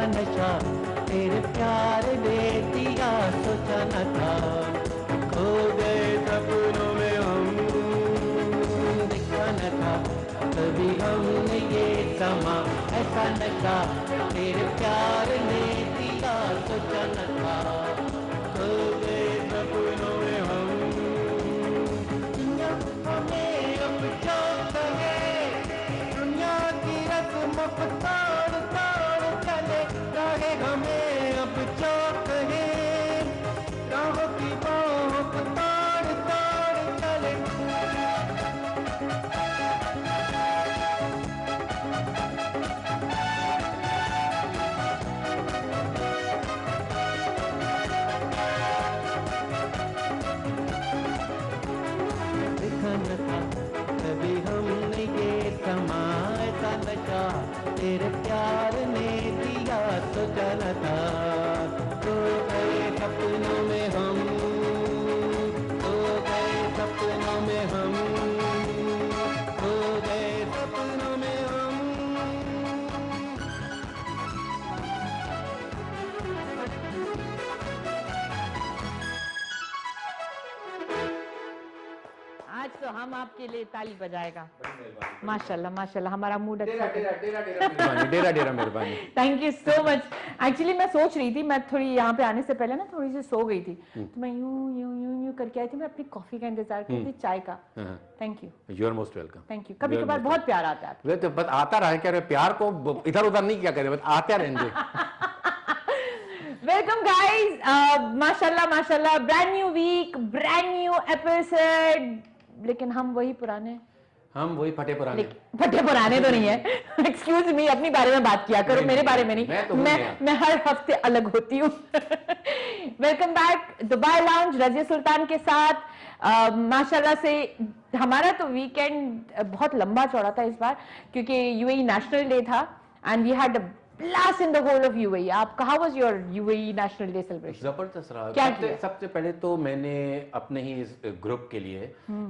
नशा तेरे प्यार ने दिया, सोचा न था। खो गए सपनों में हम, देखा न था कभी हमने ये समा। ऐसा नशा तेरे प्यार ने दिया, सोचा न था। खो गए सपनों में हम, दुनिया हमें अब जो कहे, दुनिया की रस्मों को तोड़ तोड़ चले। राहें हमें अब जो कहे, राहों की बाहों को तोड़ तोड़ चले। देखा न था कभी हमने ये समा। ऐसा नशा तेरे प्यार ने दिया, सोचा न था। खो गए सपनों में हम, खो गए सपनों में हम, खो गए सपनों में हम। आज तो हम आपके लिए ताली बजाएगा। माशाल्लाह माशाल्लाह, हमारा मूड अच्छा है। डेरा डेरा मेहरबानी। Thank you so much. Actually मैं सोच रही थी, मैं थोड़ी यहाँ पे आने से पहले ना थोड़ी सी सो गई थी, तो मैं यूं यूं यूं यूं करके आई थी। मैं अपनी कॉफी का इंतजार कर रही थी, चाय का। Thank you, you are most welcome. Thank you. कभी कभार बहुत प्यार आता है। वे तो बस आता रहा क्या, प्यार को इधर उधर नहीं क्या करे, बस आते रहेंगे। वेलकम गाइस, माशाल्लाह माशाल्लाह, brand new week, brand new episode. लेकिन हम वही पुराने, हम वही फटे पुराने। फटे पुराने तो नहीं है। एक्सक्यूज मी, अपनी बारे में बात किया करो, मेरे बारे में नहीं। मैं हर हफ्ते अलग होती हूँ। Welcome back Dubai lounge Razia Sultan के साथ। माशाल्लाह से हमारा तो वीकेंड बहुत लंबा चौड़ा था इस बार, क्योंकि यूएई नेशनल डे था and we had blast in the whole of UAE. आपका how was your UAE National Day celebration? जबरदस्त रहा। क्या सबसे पहले तो मैंने अपने ही इस ग्रुप के लिए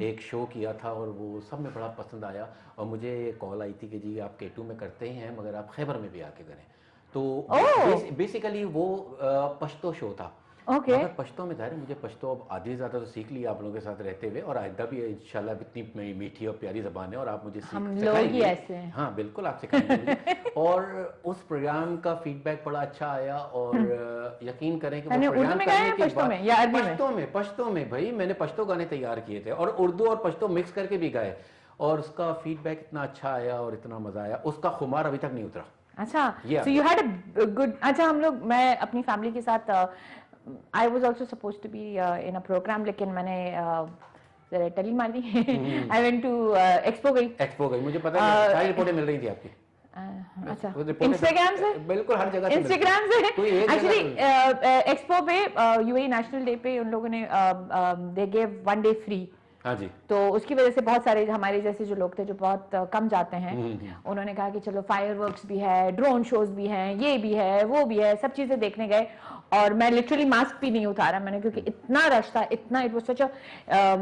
एक शो किया था और वो सब में बड़ा पसंद आया। और मुझे कॉल आई थी कि जी आप K2 में करते ही हैं मगर आप खैबर में भी आके करें। तो बेसिकली वो पश्तो शो था। मगर पश्तो में जाहिर मुझे पश्तो अब आधी ज़्यादा तो सीख लिया आप लोगों के साथ रहते हुए, और आइंदा भी इंशाल्लाह इतनी मीठी और प्यारी ज़बान है और आप मुझे सिखाएंगे। हाँ बिल्कुल, आप सिखाएंगे मुझे। और उस प्रोग्राम का फीडबैक बड़ा अच्छा आया और यकीन करें कि वो प्रोग्राम करने के बाद पश्तो में भाई मैंने पश्तो गाने तैयार किए थे और उर्दू और पश्तो मिक्स करके भी गाए, और उसका फीडबैक इतना अच्छा आया और इतना मज़ा आया, उसका खुमार अभी तक नहीं उतरा। अच्छा, so you had a good। अच्छा, हम लोग, मैं अपनी फैमिली के साथ I was also supposed to be in a program, लेकिन मैंने टली मार दी। I went to एक्सपो गई। मुझे पता है, सारी रिपोर्टें मिल रही थी आपकी। अच्छा, इंस्टाग्राम से? बिल्कुल हर जगह से। इंस्टाग्राम से एक्चुअली एक्सपो पे यूएई नेशनल डे पे उन लोगों ने दे गेव 1 डे फ्री। हाँ जी। तो उसकी वजह से बहुत सारे हमारे जैसे जो लोग थे जो बहुत कम जाते हैं, उन्होंने कहा कि चलो फायरवर्क्स भी है, ड्रोन शोज भी हैं, ये भी है, वो भी है, सब चीजें देखने गए। और मैं लिटरली मास्क भी नहीं उतारा मैंने, क्योंकि इतना रश था, इतना इट वाज सच अ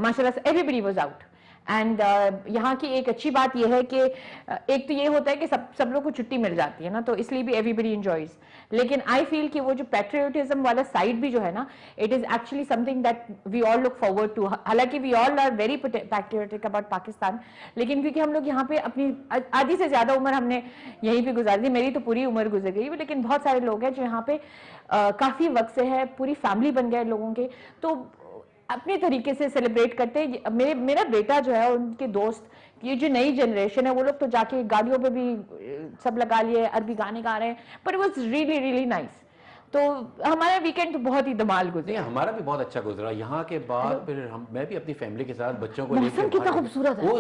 माशाल्लाह से एवरीबॉडी वाज आउट। एंड यहाँ की एक अच्छी बात यह है कि एक तो ये होता है कि सब लोग को छुट्टी मिल जाती है ना, तो इसलिए भी एवरीबडी एंजॉयज। लेकिन आई फील कि वो जो पैट्रियोटिज्म वाला साइड भी जो है ना, it is actually something that we all look forward to. हालांकि we all are very patriotic about Pakistan, लेकिन क्योंकि हम लोग यहाँ पे अपनी आधी से ज्यादा उम्र हमने यहीं पे गुजार दी, मेरी तो पूरी उम्र गुजर गई, लेकिन बहुत सारे लोग हैं जो यहाँ पे काफी वक्त से है, पूरी फैमिली बन गए लोगों के, तो अपने तरीके से सेलिब्रेट करते हैं। मेरा बेटा जो है, उनके दोस्त, ये जो नई जनरेशन है, वो लोग तो जाके गाड़ियों पे भी सब लगा लिए, अरबी गाने गा रहे हैं, पर it was really really nice. तो हमारा वीकेंड तो बहुत ही धमाल गुजरा। हमारा भी बहुत अच्छा गुजरा। यहाँ के बाद फिर मैं भी अपनी फैमिली के साथ बच्चों को लेकर, कितना खूबसूरत है,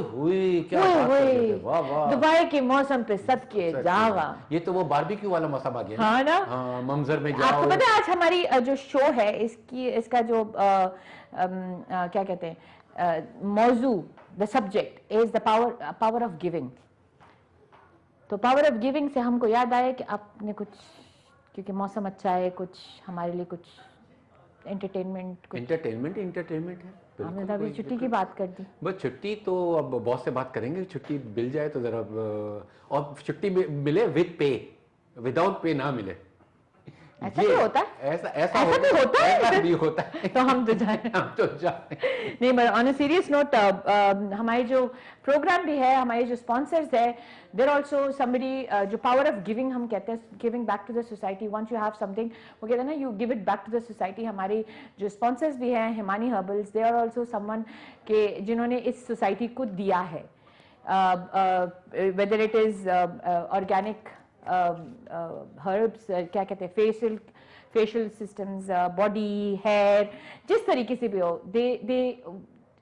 क्या वाह वाह, दुबई के मौसम पे सदके जावा। ये तो वो बारबेक्यू वाला मौसम आ गया। हाँ ना, मंजर में जाओ। आपको पता है आज हमारी जो शो है इसका जो क्या कहते हैं मौजू, the subject is the power of giving. तो पावर ऑफ गिविंग से हमको याद आया कि आपने कुछ, क्योंकि मौसम अच्छा है, कुछ हमारे लिए कुछ एंटरटेनमेंट है। हमने तो अभी छुट्टी की बात कर दी। बस छुट्टी तो अब बॉस से बात करेंगे, छुट्टी मिल जाए तो जरा, और छुट्टी मिले विद पे, विदाउट पे ना मिले। ऐसा भी होता है, ऐसा भी होता है, ऐसा भी होता है। तो हम तो जाए हम तो जाए। नहीं, but on a serious note, हमारे जो प्रोग्राम भी है, हमारे जो स्पॉन्सर्स है, देर ऑल्सो समबडी, जो पावर ऑफ गिविंग हम कहते हैं, giving back to the society, once you have something, वो कहते हैं ना, you give it back to the society. हमारे जो स्पॉन्सर्स भी हैं, Himani herbals, they are also someone के जिन्होंने इस सोसाइटी को दिया है, whether it is organic herbs, क्या कहते हैं, फेशियल सिस्टम्स, बॉडी, हेयर, जिस तरीके से भी हो, दे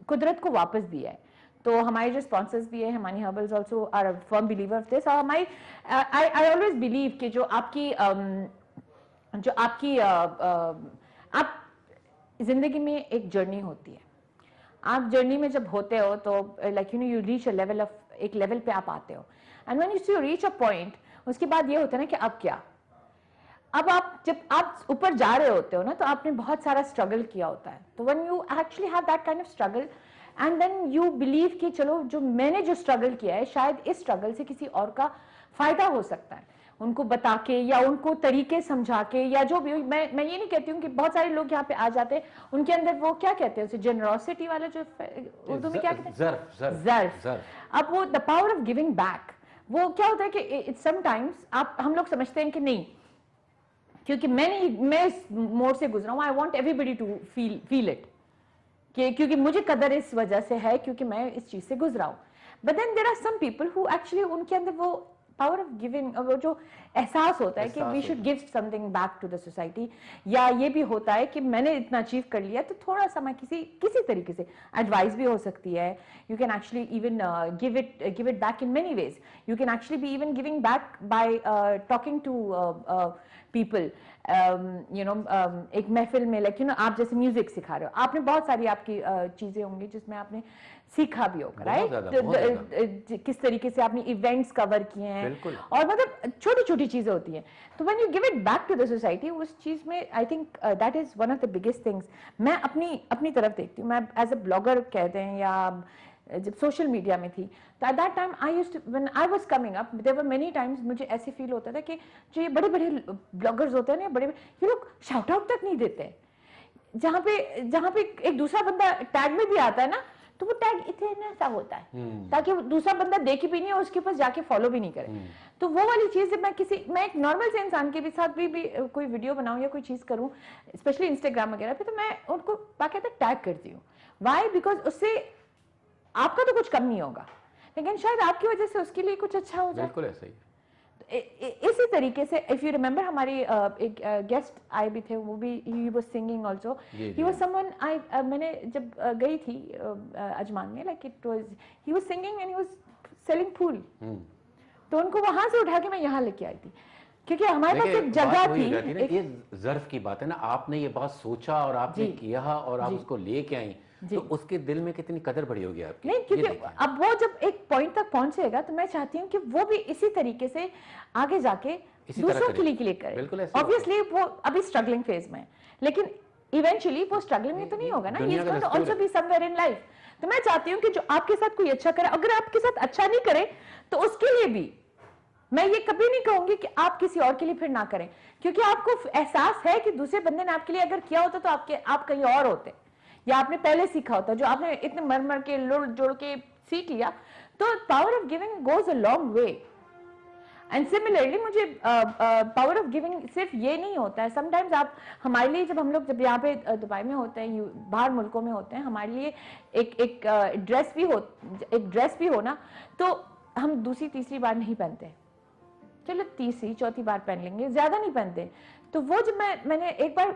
कुदरत को वापस दिया है। तो हमारे जो स्पॉन्सर्स भी है, Himani herbals also are a firm believer of this. और हमारी आई ऑलवेज बिलीव कि जो आपकी आप जिंदगी में एक जर्नी होती है, आप जर्नी में जब होते हो तो like you know you reach a level of, एक लेवल पे आप आते हो, and when you reach a point, उसके बाद ये होता है ना कि अब क्या, अब आप जब आप ऊपर जा रहे होते हो ना, तो आपने बहुत सारा स्ट्रगल किया होता है। तो when you actually have that kind of struggle and then you believe कि चलो जो मैंने जो स्ट्रगल किया है, शायद इस स्ट्रगल से किसी और का फायदा हो सकता है, उनको बता के या उनको तरीके समझा के, या जो भी। मैं ये नहीं कहती हूँ कि बहुत सारे लोग यहाँ पे आ जाते हैं, उनके अंदर वो क्या कहते हैं उसे, जेनरोसिटी वाला, जो उर्दू में क्या कहते हैं, ज़र्फ। अब वो the power of giving back, वो क्या होता है कि समटाइम्स हम लोग समझते हैं कि नहीं, क्योंकि मैं इस मोड से गुजरा हूं, I want everybody to feel it, क्योंकि मुझे कदर इस वजह से है क्योंकि मैं इस चीज से गुजरा हूं। But then there are some people who actually, उनके अंदर वो पावर ऑफ गिविंग, वो जो एहसास होता है कि we should give something back to the society, या ये भी होता है कि मैंने इतना अचीव कर लिया तो थोड़ा सा मैं किसी तरीके से, एडवाइस भी हो सकती है, you can actually even give it back in many ways, you can actually be even giving back by talking to people, you know, एक महफिल में, लाइक यू नो, आप जैसे म्यूजिक सिखा रहे हो, आपने बहुत सारी आपकी चीजें होंगी जिसमें आपने सीखा भी होगा, राइट, किस तरीके से आपने इवेंट्स कवर किए हैं, और मतलब छोटी छोटी चीजें होती हैं। तो when you give it back to the society, उस चीज में I think that is one of the biggest things. मैं अपनी तरफ देखती हूँ, मैं एज अ ब्लॉगर कहते हैं, या जब सोशल मीडिया में थी, तो at that time I used to, when I was coming up, there were many times मुझे ऐसे फील होता था कि जो ये बड़े बड़े ब्लॉगर्स होते हैं ना, बड़े ये लोग शाउट आउट तक नहीं देते, जहाँ पे एक दूसरा बंदा टैग में भी आता है ना, तो वो टैग इतना सा होता है ताकि दूसरा बंदा देखे भी नहीं और उसके पास जाके फॉलो भी नहीं करे। तो वो वाली चीज मैं एक नॉर्मल से इंसान के भी साथ भी कोई वीडियो बनाऊं या कोई चीज करूं, स्पेशली इंस्टाग्राम वगैरह पे, तो मैं उनको बाकायदा टैग करती हूँ। व्हाई? बिकॉज उससे आपका तो कुछ कम नहीं होगा, लेकिन शायद आपकी वजह से उसके लिए कुछ अच्छा हो जाए। बिल्कुल ऐसा ही। इसी तरीके से इफ यू रिमेंबर, हमारी एक गेस्ट आए भी थे, वो भी he was singing also, he was someone, मैंने जब गई थी अजमान में, like it was, he was singing and he was selling फूल, तो उनको वहां से उठा के मैं यहाँ लेके आई थी, क्योंकि हमारे पास एक जगह थी। ये ज़र्फ की बात है ना, आपने ये बात सोचा और आपने किया और आप उसको लेके आई, तो उसके दिल में कितनी कदर बढ़ी होगी आपकी। नहीं, क्योंकि अब वो जब एक पॉइंट तक पहुंचेगा, तो मैं चाहती हूँ कि वो भी इसी तरीके से आगे जाके दूसरों के लिए करे। ऑब्वियसली वो अभी स्ट्रगलिंग फेज में है, लेकिन इवेंचुअली वो स्ट्रगलिंग में तो नहीं होगा ना, he is going to also be somewhere in life. तो मैं चाहती हूँ कि जो आपके साथ कोई अच्छा करे, अगर आपके साथ अच्छा नहीं करे तो उसके लिए भी मैं ये कभी नहीं कहूंगी कि आप किसी और के लिए फिर ना करें, क्योंकि आपको एहसास है कि दूसरे बंदे ने आपके लिए अगर किया होता तो आप कहीं और होते, या आपने पहले सीखा होता, जो आपने इतने मर के लुढ़ जोड़ के सीख लिया। तो power of giving goes a long way. And similarly मुझे पावर ऑफ गिविंग सिर्फ ये नहीं होता है, समटाइम्स आप हमारे लिए, जब हम लोग जब यहाँ पे दुबई में होते हैं, बाहर मुल्कों में होते हैं, हमारे लिए एक ड्रेस भी हो ना, तो हम दूसरी तीसरी बार नहीं पहनते, चलो तीसरी चौथी बार पहन लेंगे, ज्यादा नहीं पहनते। तो वो जब मैंने एक बार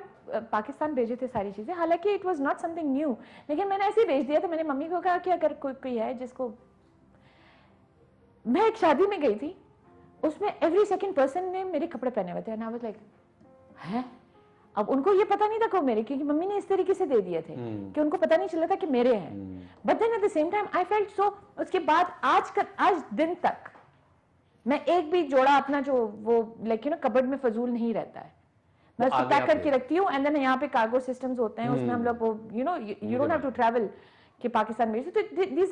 पाकिस्तान भेजे थे सारी चीजें, हालांकि it was not something new, लेकिन मैंने ऐसे ही भेज दिया था। मैंने मम्मी को कहा कि अगर कोई है जिसको, मैं एक शादी में गई थी, उसमें एवरी सेकंड पर्सन ने मेरे कपड़े पहने हुए थे, एंड आई वाज लाइक, हैं? अब उनको ये पता नहीं था कौन मेरे, क्योंकि मम्मी ने इस तरीके से दे दिए थे कि उनको पता नहीं चला था कि मेरे हैं। But then at the same time I felt so, उसके बाद आज दिन तक मैं एक भी जोड़ा अपना जो वो लाइक यू नो कबर्ड में फजूल नहीं रहता है, मैं उसको पैक करके रखती हूँ। एंड देन यहाँ पे कार्गो सिस्टम्स होते हैं, उसमें हम लोग वो you know you don't have to travel कि पाकिस्तान में, तो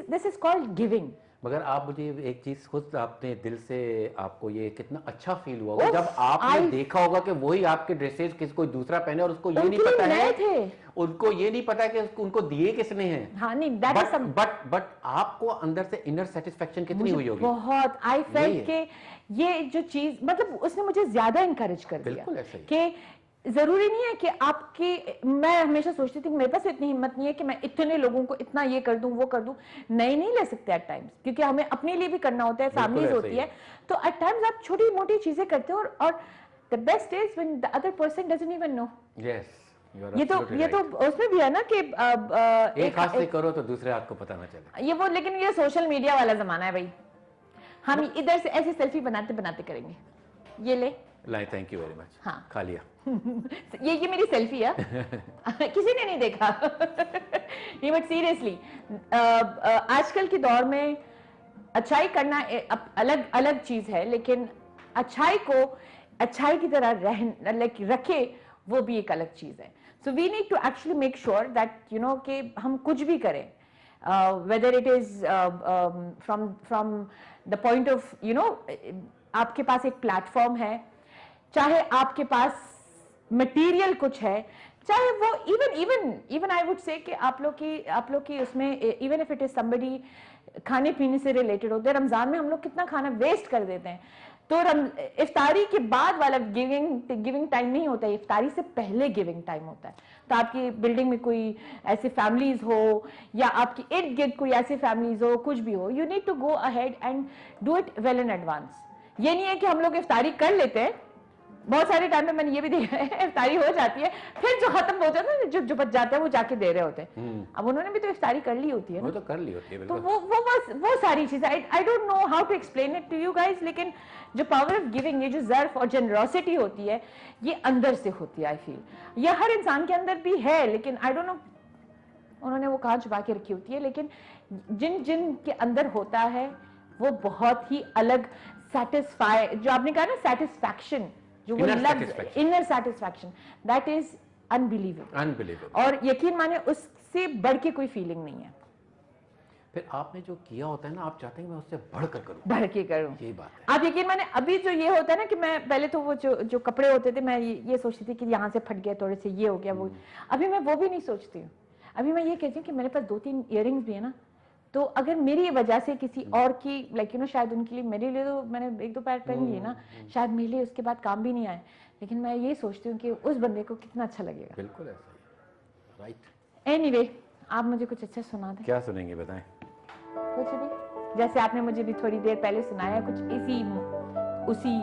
दिस इज कॉल्ड गिविंग। मगर आप मुझे एक चीज खुद आपने दिल से, आपको ये कितना अच्छा फील हुआ होगा उफ, जब आपने I- देखा होगा कि वही आपके ड्रेसेस किसी कोई दूसरा पहने और उसको ये नहीं उनके लिए पता नए है, थे। उनको ये नहीं पता है कि उनको दिए किसने हैं। हाँ नहीं, that is some बट आपको अंदर से इनर सेटिस्फेक्शन कितनी मुझे हुई होगी। बहुत आई यही फेल्ट है। के ये जो चीज, मतलब उसने मुझे ज्यादा इंकरेज कर दिया बिल्कुल ऐसा ही। कि जरूरी नहीं है कि आपकी, मैं हमेशा सोचती थी कि मेरे पास इतनी हिम्मत नहीं है कि मैं इतने लोगों को इतना ये कर दूं वो कर दूं, नहीं ले सकते एट टाइम्स, क्योंकि हमें अपने लिए भी करना होता है, बिल्कुल फैमिलीज ऐसा होती ही है, तो एट टाइम्स आप छोटी मोटी चीजें करते हो और the best is when the other person doesn't even know. Yes, ये तो उसमें भी है ना कि एक हाथ से करो तो दूसरे हाथ को पता ना चले। ये वो, लेकिन ये सोशल मीडिया वाला जमाना है भाई, हम इधर से ऐसे सेल्फी बनाते बनाते करेंगे, ये ले लाए, थैंक यू वेरी मच, हाँ खा लिया। ये मेरी सेल्फी है किसी ने नहीं देखा ये, बट सीरियसली आजकल के दौर में अच्छाई करना अलग अलग चीज है, लेकिन अच्छाई को अच्छाई की तरह रखे वो भी एक अलग चीज है। So we need to actually make sure that you know कि हम कुछ भी करें, whether it is from the point of you know, आपके पास एक प्लेटफॉर्म है, चाहे आपके पास मटेरियल कुछ है, चाहे वो इवन आई वुड से कि आप लोग की उसमें even if it is somebody खाने पीने से रिलेटेड होते हैं। रमजान में हम लोग कितना खाना वेस्ट कर देते हैं, तो इफ्तारी के बाद वाला गिविंग टाइम नहीं होता है, इफ्तारी से पहले गिविंग टाइम होता है। तो आपकी बिल्डिंग में कोई ऐसी फैमिलीज हो या आपकी इर्द गिर्द कोई ऐसी फैमिलीज हो, कुछ भी हो, you need to go ahead and do it well in advance. ये नहीं है कि हम लोग इफ्तारी कर लेते हैं, बहुत सारे टाइम में मैंने ये भी देखा है इफ्तारी हो जाती है, फिर जो खत्म हो जाता है, जो बच जाता है वो जाके दे रहे होते हैं। अब उन्होंने भी तो इफ्तारी कर ली होती है ना, वो तो कर ली होती है तो बिल्कुल। वो सारी चीजें I don't know how to explain it to you guys, लेकिन जो पावर ऑफ गिविंग, ये जो ज़र्फ और जनरोसिटी होती है, ये अंदर से होती है। आई फील ये हर इंसान के अंदर भी है, लेकिन आई डोंट नो उन्होंने वो कहाँ छुपा के रखी होती है, लेकिन जिन के अंदर होता है वो बहुत ही अलग सेटिस्फाई, जो आपने कहा ना सेटिस्फैक्शन, जो वो inner satisfaction, that is unbelievable. और यकीन माने उससे बढ़ के कोई फीलिंग नहीं है। फिर आपने जो किया होता है ना, आप चाहते हैं मैं उससे बढ़कर करूं, बढ़ के करूं, यही बात है। आप यकीन माने अभी जो ये होता है ना कि मैं पहले तो वो जो कपड़े होते थे, मैं ये सोचती थी कि यहाँ से फट गया, थोड़े से ये हो गया, वो, अभी मैं वो भी नहीं सोचती हूँ। अभी मैं ये कहती हूँ कि मेरे पास 2-3 इयररिंग्स भी है ना, तो अगर मेरी वजह से किसी और की लाइक यू नो, शायद उनके लिए, मेरे लिए तो मैंने 1-2 पैर पहन लिए ना, शायद मेरे लिए उसके बाद काम भी नहीं आए, लेकिन मैं ये सोचती हूँ कि उस बंदे को कितना अच्छा लगेगा। बिल्कुल ऐसा ही, राइट। एनीवे, आप मुझे कुछ अच्छा सुना दें। क्या सुनेंगे बताएं? कुछ भी, जैसे आपने मुझे भी थोड़ी देर पहले सुनाया, कुछ इसी उसी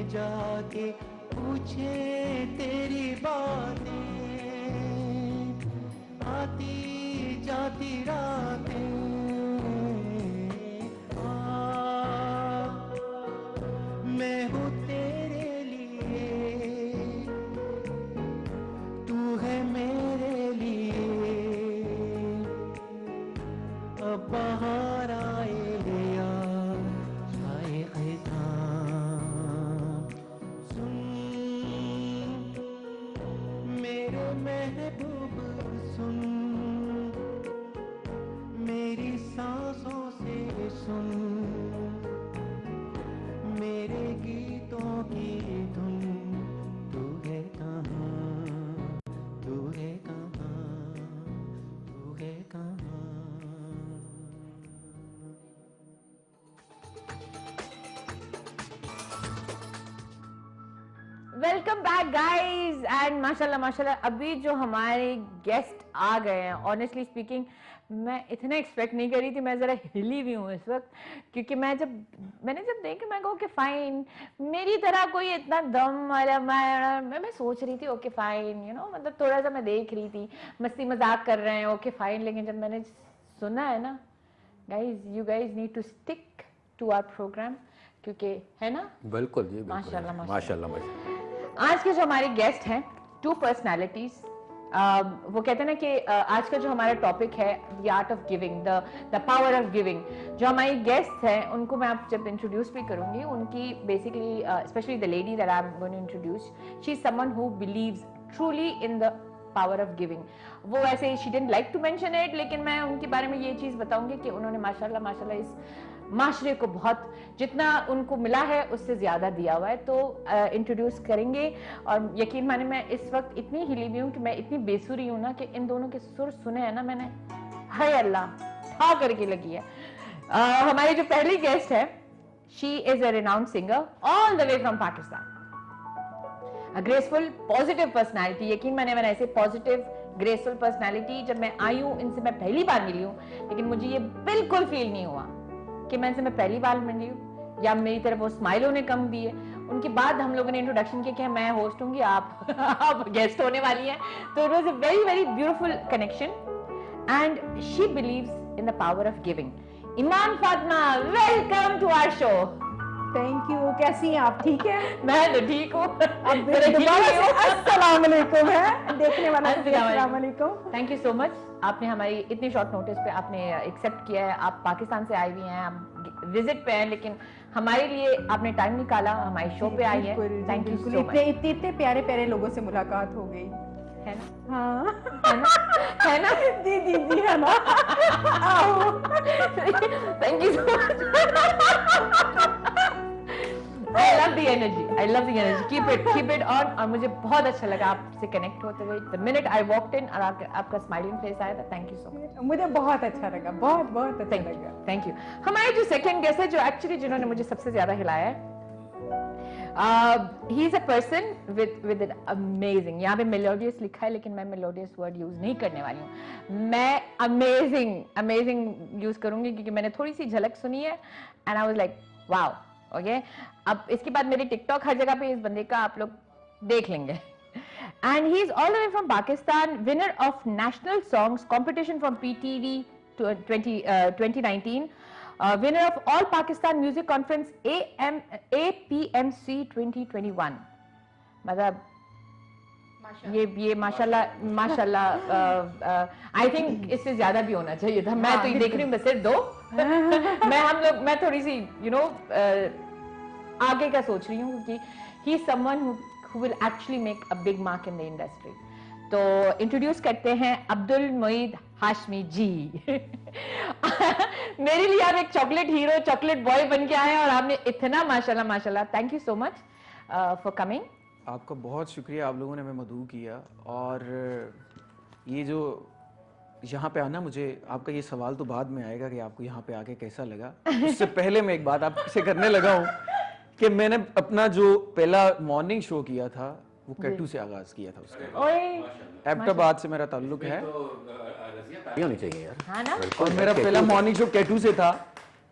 जाके पूछे तेरी बातें, आती जाती रातें, मैं हूँ तेरे लिए, तू है मेरे लिए, अब बाहर आए या जाए खिज़ां, सुन मेरे महबूब सुन, मेरे गीतों की धुन, तू है कहाँ, तू है कहाँ, तू है कहाँ। वेलकम बैक गाइस एंड माशाल्लाह माशाल्लाह अभी जो हमारे गेस्ट आ गए हैं, ऑनेस्टली स्पीकिंग मैं इतना एक्सपेक्ट नहीं करी थी, मैं ज़रा हिली भी हूँ इस वक्त, क्योंकि मैंने जब देखा मैं कहा ओके फाइन, मेरी तरह कोई इतना दम वाला मैं सोच रही थी ओके फाइन, यू नो, मतलब थोड़ा सा मैं देख रही थी मस्ती मजाक कर रहे हैं ओके फाइन, लेकिन जब मैंने सुना है ना guys, you guys need to stick to our program, क्योंकि है ना। बिल्कुल जी, बिल्कुल। माशाल्लाह माशाल्लाह माशाल्लाह। आज के जो हमारे गेस्ट हैं, टू पर्सनालिटीज, वो कहते हैं ना कि आज का जो हमारा टॉपिक है the art of giving, the power of giving. जो हमारी गेस्ट हैं उनको मैं आप जब इंट्रोड्यूस भी करूंगी, उनकी basically specially the lady that I am going to introduce, she is someone who believes truly in the power of giving. वो ऐसे she didn't like to mention it, लेकिन मैं उनके बारे में ये चीज़ बताऊंगी कि उन्होंने माशाल्लाह माशाल्लाह इस माशरे को बहुत, जितना उनको मिला है उससे ज़्यादा दिया हुआ है। तो इंट्रोड्यूस करेंगे, और यकीन माने मैं इस वक्त इतनी हिली हुई हूँ कि मैं इतनी बेसुरी हूँ ना कि इन दोनों के सुर सुने हैं ना मैंने, हाय अल्लाह ठा करके लगी है। हमारी जो पहली गेस्ट है, she is a renowned singer all the way from Pakistan, a graceful positive personality. यकीन मैंने ऐसे पॉजिटिव ग्रेसफुल पर्सनैलिटी जब मैं आई हूँ, इनसे मैं पहली बार मिली हूँ, लेकिन मुझे ये बिल्कुल फील नहीं हुआ कि मैं इनसे पहली बार मिली हूँ या मेरी तरफ वो स्माइल होने कम दी है। उनके बाद हम लोगों ने इंट्रोडक्शन किया कि मैं होस्ट होंगी, आप गेस्ट होने वाली हैं, तो it was a very very beautiful connection and she believes in the power of giving. Iman Fatima, welcome to our show. Thank you. कैसी हैं आप? ठीक है? मैं तो ठीक हूँ। अस्सलाम वालेकुम है देखने वाला। अस्सलाम वालेकुम। थैंक यू सो मच, आपने हमारी इतनी शॉर्ट नोटिस पे आपने एक्सेप्ट किया है। आप पाकिस्तान से आई हुई हैं, आप विजिट पे हैं, लेकिन हमारे लिए आपने टाइम निकाला, हमारे शो पे आई है। Thank you so much. इतने प्यारे प्यारे लोगों से मुलाकात हो गई है ना? हाँ है ना? जी जी जी है ना। Thank you so much. I love the energy. I love the energy. Keep it on. और मुझे बहुत अच्छा लगा आपसे कनेक्ट होते हुए। The minute I walked in और आपका स्माइलिंग फेस आया था, थैंक यू सो मच। मुझे बहुत अच्छा लगा, बहुत बहुत अच्छा लगा। Thank you. हमारे जो सेकंड गेस्ट है, जो एक्चुअली जिन्होंने मुझे सबसे ज्यादा हिलाया है, he is a person with an amazing, यहाँ पे मेलोडियस लिखा है, लेकिन मैं मेलोडियस वर्ड यूज नहीं करने वाली हूँ, मैं अमेजिंग यूज करूंगी, क्योंकि मैंने थोड़ी सी झलक सुनी है and I was like wow. Okay, अब इसके बाद मेरी टिकटॉक हर जगह पे इस बंदे का आप लोग देख लेंगे। And he is all the way from Pakistan, winner of national songs competition from PTV 2019, winner of All Pakistan Music Conference APMC 2021। मतलब ये माशाल्लाह आई थिंक इससे ज्यादा भी होना चाहिए था। मैं तो ये देख रही हूँ, बस सिर्फ 2। मैं थोड़ी सी आगे का सोच रही हूँ, क्योंकि he is someone who will actually make a big mark in the industry। तो इंट्रोड्यूस करते हैं अब्दुल मोईद हाशमी जी। मेरे लिए आप एक चॉकलेट हीरो, चॉकलेट बॉय बन के आए हैं, और आपने इतना माशाल्लाह, thank you so much for coming. आपका बहुत शुक्रिया, आप लोगों ने हमें मदऊ किया। और ये जो यहाँ पे आना, मुझे आपका ये सवाल तो बाद में आएगा कि आपको यहाँ पे आके कैसा लगा। उससे पहले मैं एक बात आपसे करने लगा हूँ कि मैंने अपना जो पहला मॉर्निंग शो किया था वो कैटू से आगाज किया था। उसका एबटाबाद से मेरा ताल्लुक है, होनी चाहिए यार। हाँ ना? और मेरा पहला मॉर्निंग शो कैटू से था,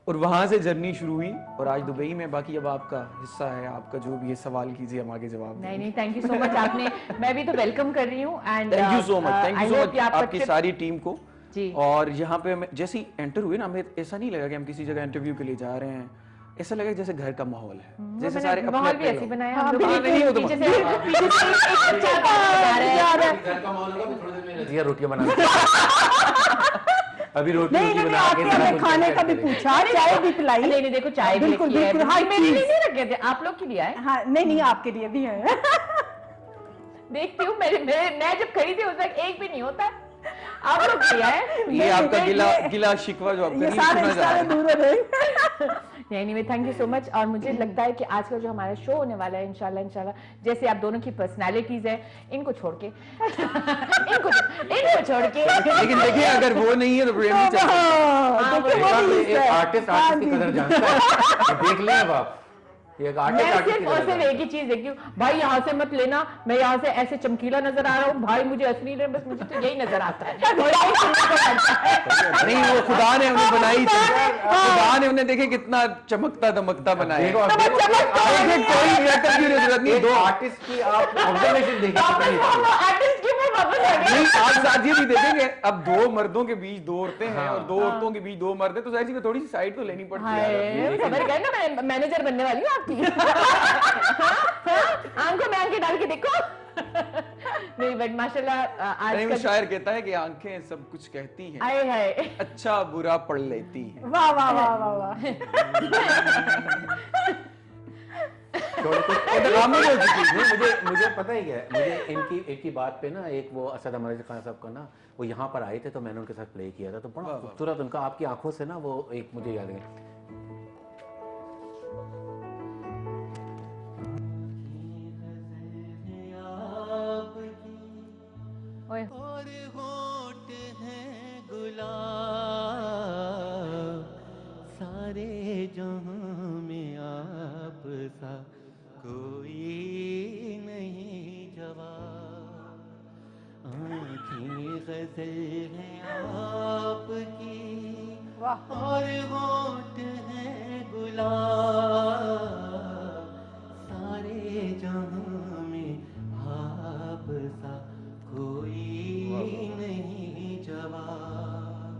और वहां से जर्नी शुरू हुई, और आज दुबई में। बाकी अब आपका हिस्सा है, आपका जो भी ये सवाल कीजिए, हम आगे जवाब देंगे। नहीं, थैंक यू सो मच। आपने, मैं भी तो वेलकम कर रही हूँ and thank you so much आपकी सारी टीम को जी। और यहाँ पे जैसे ही एंटर हुए ना, हमें ऐसा नहीं लगा कि हम किसी जगह इंटरव्यू के लिए जा रहे हैं, ऐसा लगा जैसे घर का माहौल है, जैसे सारे अपने माहौल भी ऐसे बनाया हम लोग। पीछे से एक बच्चा आ रहा है, घर का माहौल होगा, थोड़ी देर में रजिया रोटियां बना अभी रोटी बना के खाने का भी पूछा, चाय भी पिलाई। नहीं देखो, चाय भी बिल्कुल रखी है। बिल्कुल। हाँ, मेरे लिए नहीं रखे थे, आप लोग के लिए आए। हाँ, नहीं आपके लिए भी है। देखती हूँ मैं जब खड़ी थी उस वक्त एक भी नहीं होता। आप लोग किया है ये आपका गिला शिकवा जो आप ये करीब सारे सुना जा रहा इंस्टा है। में दूर रहे। Anyway thank you so much. और मुझे लगता है कि आज का जो हमारा शो होने वाला है इंशाल्लाह जैसे आप दोनों की पर्सनालिटीज है इनको छोड़ के इनको छोड़ के लेकिन देखिए अगर वो नहीं है तो प्रेम नहीं चल सकता। एक आर्टिस्ट की कदर जानता है। देख लें अब आप, एक मैं आर्टिस्ट सिर्फ और सिर्फ एक ही चीज देखती हूँ, भाई यहाँ से मत लेना, मैं यहाँ से ऐसे चमकीला नजर आ रहा हूँ, भाई मुझे ऐसे नहीं लेना, बस मुझे तो यही नजर आता है। और यही सुनने को मिलता है। नहीं वो खुदा ने उन्हें बनाई थी, खुदा ने उन्हें देखे कितना चमकता दमकता बनाया। देखो, अब देखो, कोई रिएक्टर की जरूरत नहीं, एक दो आर्टिस्ट की आप ऑब्जर्वेशन देखिए कितनी अच्छी है। आर्टिस्ट की वो वापस आ गया। नहीं आप साथ ये भी देखेंगे, अब दो मर्दों के बीच दो औरतें हैं और दो औरतों के बीच दो मर्द हैं, तो जाहिर सी थोड़ी सी साइड तो लेनी पड़ती है। हाय, खबर गए ना, मैं मैनेजर बनने वाली हूँ आपकी। आंखों में आंखें डाल के देखो। नहीं बट माशाल्लाह आज नहीं का वो शायर कहता है कि आंखें सब कुछ कहती हैं, आए हाय अच्छा बुरा पढ़ लेती हैं। वाह वाह वाह वाह वाह। ड्रामे हो चुकी है। मुझे पता ही है, मुझे इनकी बात पे ना एक वो असद अमर खान साहब का ना वो यहाँ पर आए थे तो मैंने उनके साथ प्ले किया था, तो बड़ा खूबसूरत उनका आपकी आंखों से ना वो एक मुझे याद है। ओए और होठ हैं गुलाब, सारे जहां में आप सा कोई नहीं जवाब। आँखें गजल हैं आपकी और होठ हैं गुलाब, सारे जहां में आप सा कोई नहीं जवाब।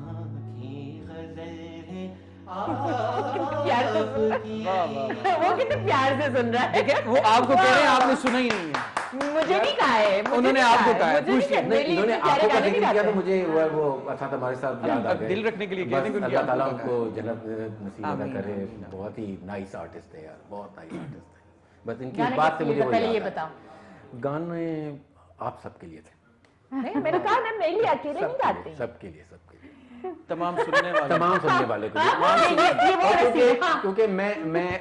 आँखें गजल है प्यार से आपकी। वो कितने प्यार से सुन रहा है। वो आपको कह रहे हैं, आपने सुना ही नहीं है। मुझे नहीं कहा है, मुझे उन्होंने नहीं आपको कहा कहा है, मुझे नहीं पूछ लिया। कहा, मेरे लिए इन्होंने इतने आंखों का प्यारे जिक्र गाने किया तो नहीं मुझे वो असद हमारे साहब याद आ गए। दिल रखने के लिए कहते हैं, बस क्योंकि अल्लाह ताला आपको उनको जन्नत नसीब अदा आमीन, करे। आमीन। बहुत ही नाइस आर्टिस्ट थे यार, बहुत नाइस आर्टिस्ट थे। बस इनकी गाने बात से किसके लिए मुझे था? वो पहले याद ये आया। बताओ। गाने आप सबके लिए थे, नहीं मैंने कहा ना मेरे लिए अकेले नहीं गाते। सबके लिए तमाम सुनने वाले तमाम सुनने वाले को भी। ये वो और रसीद, हाँ। क्योंकि मैं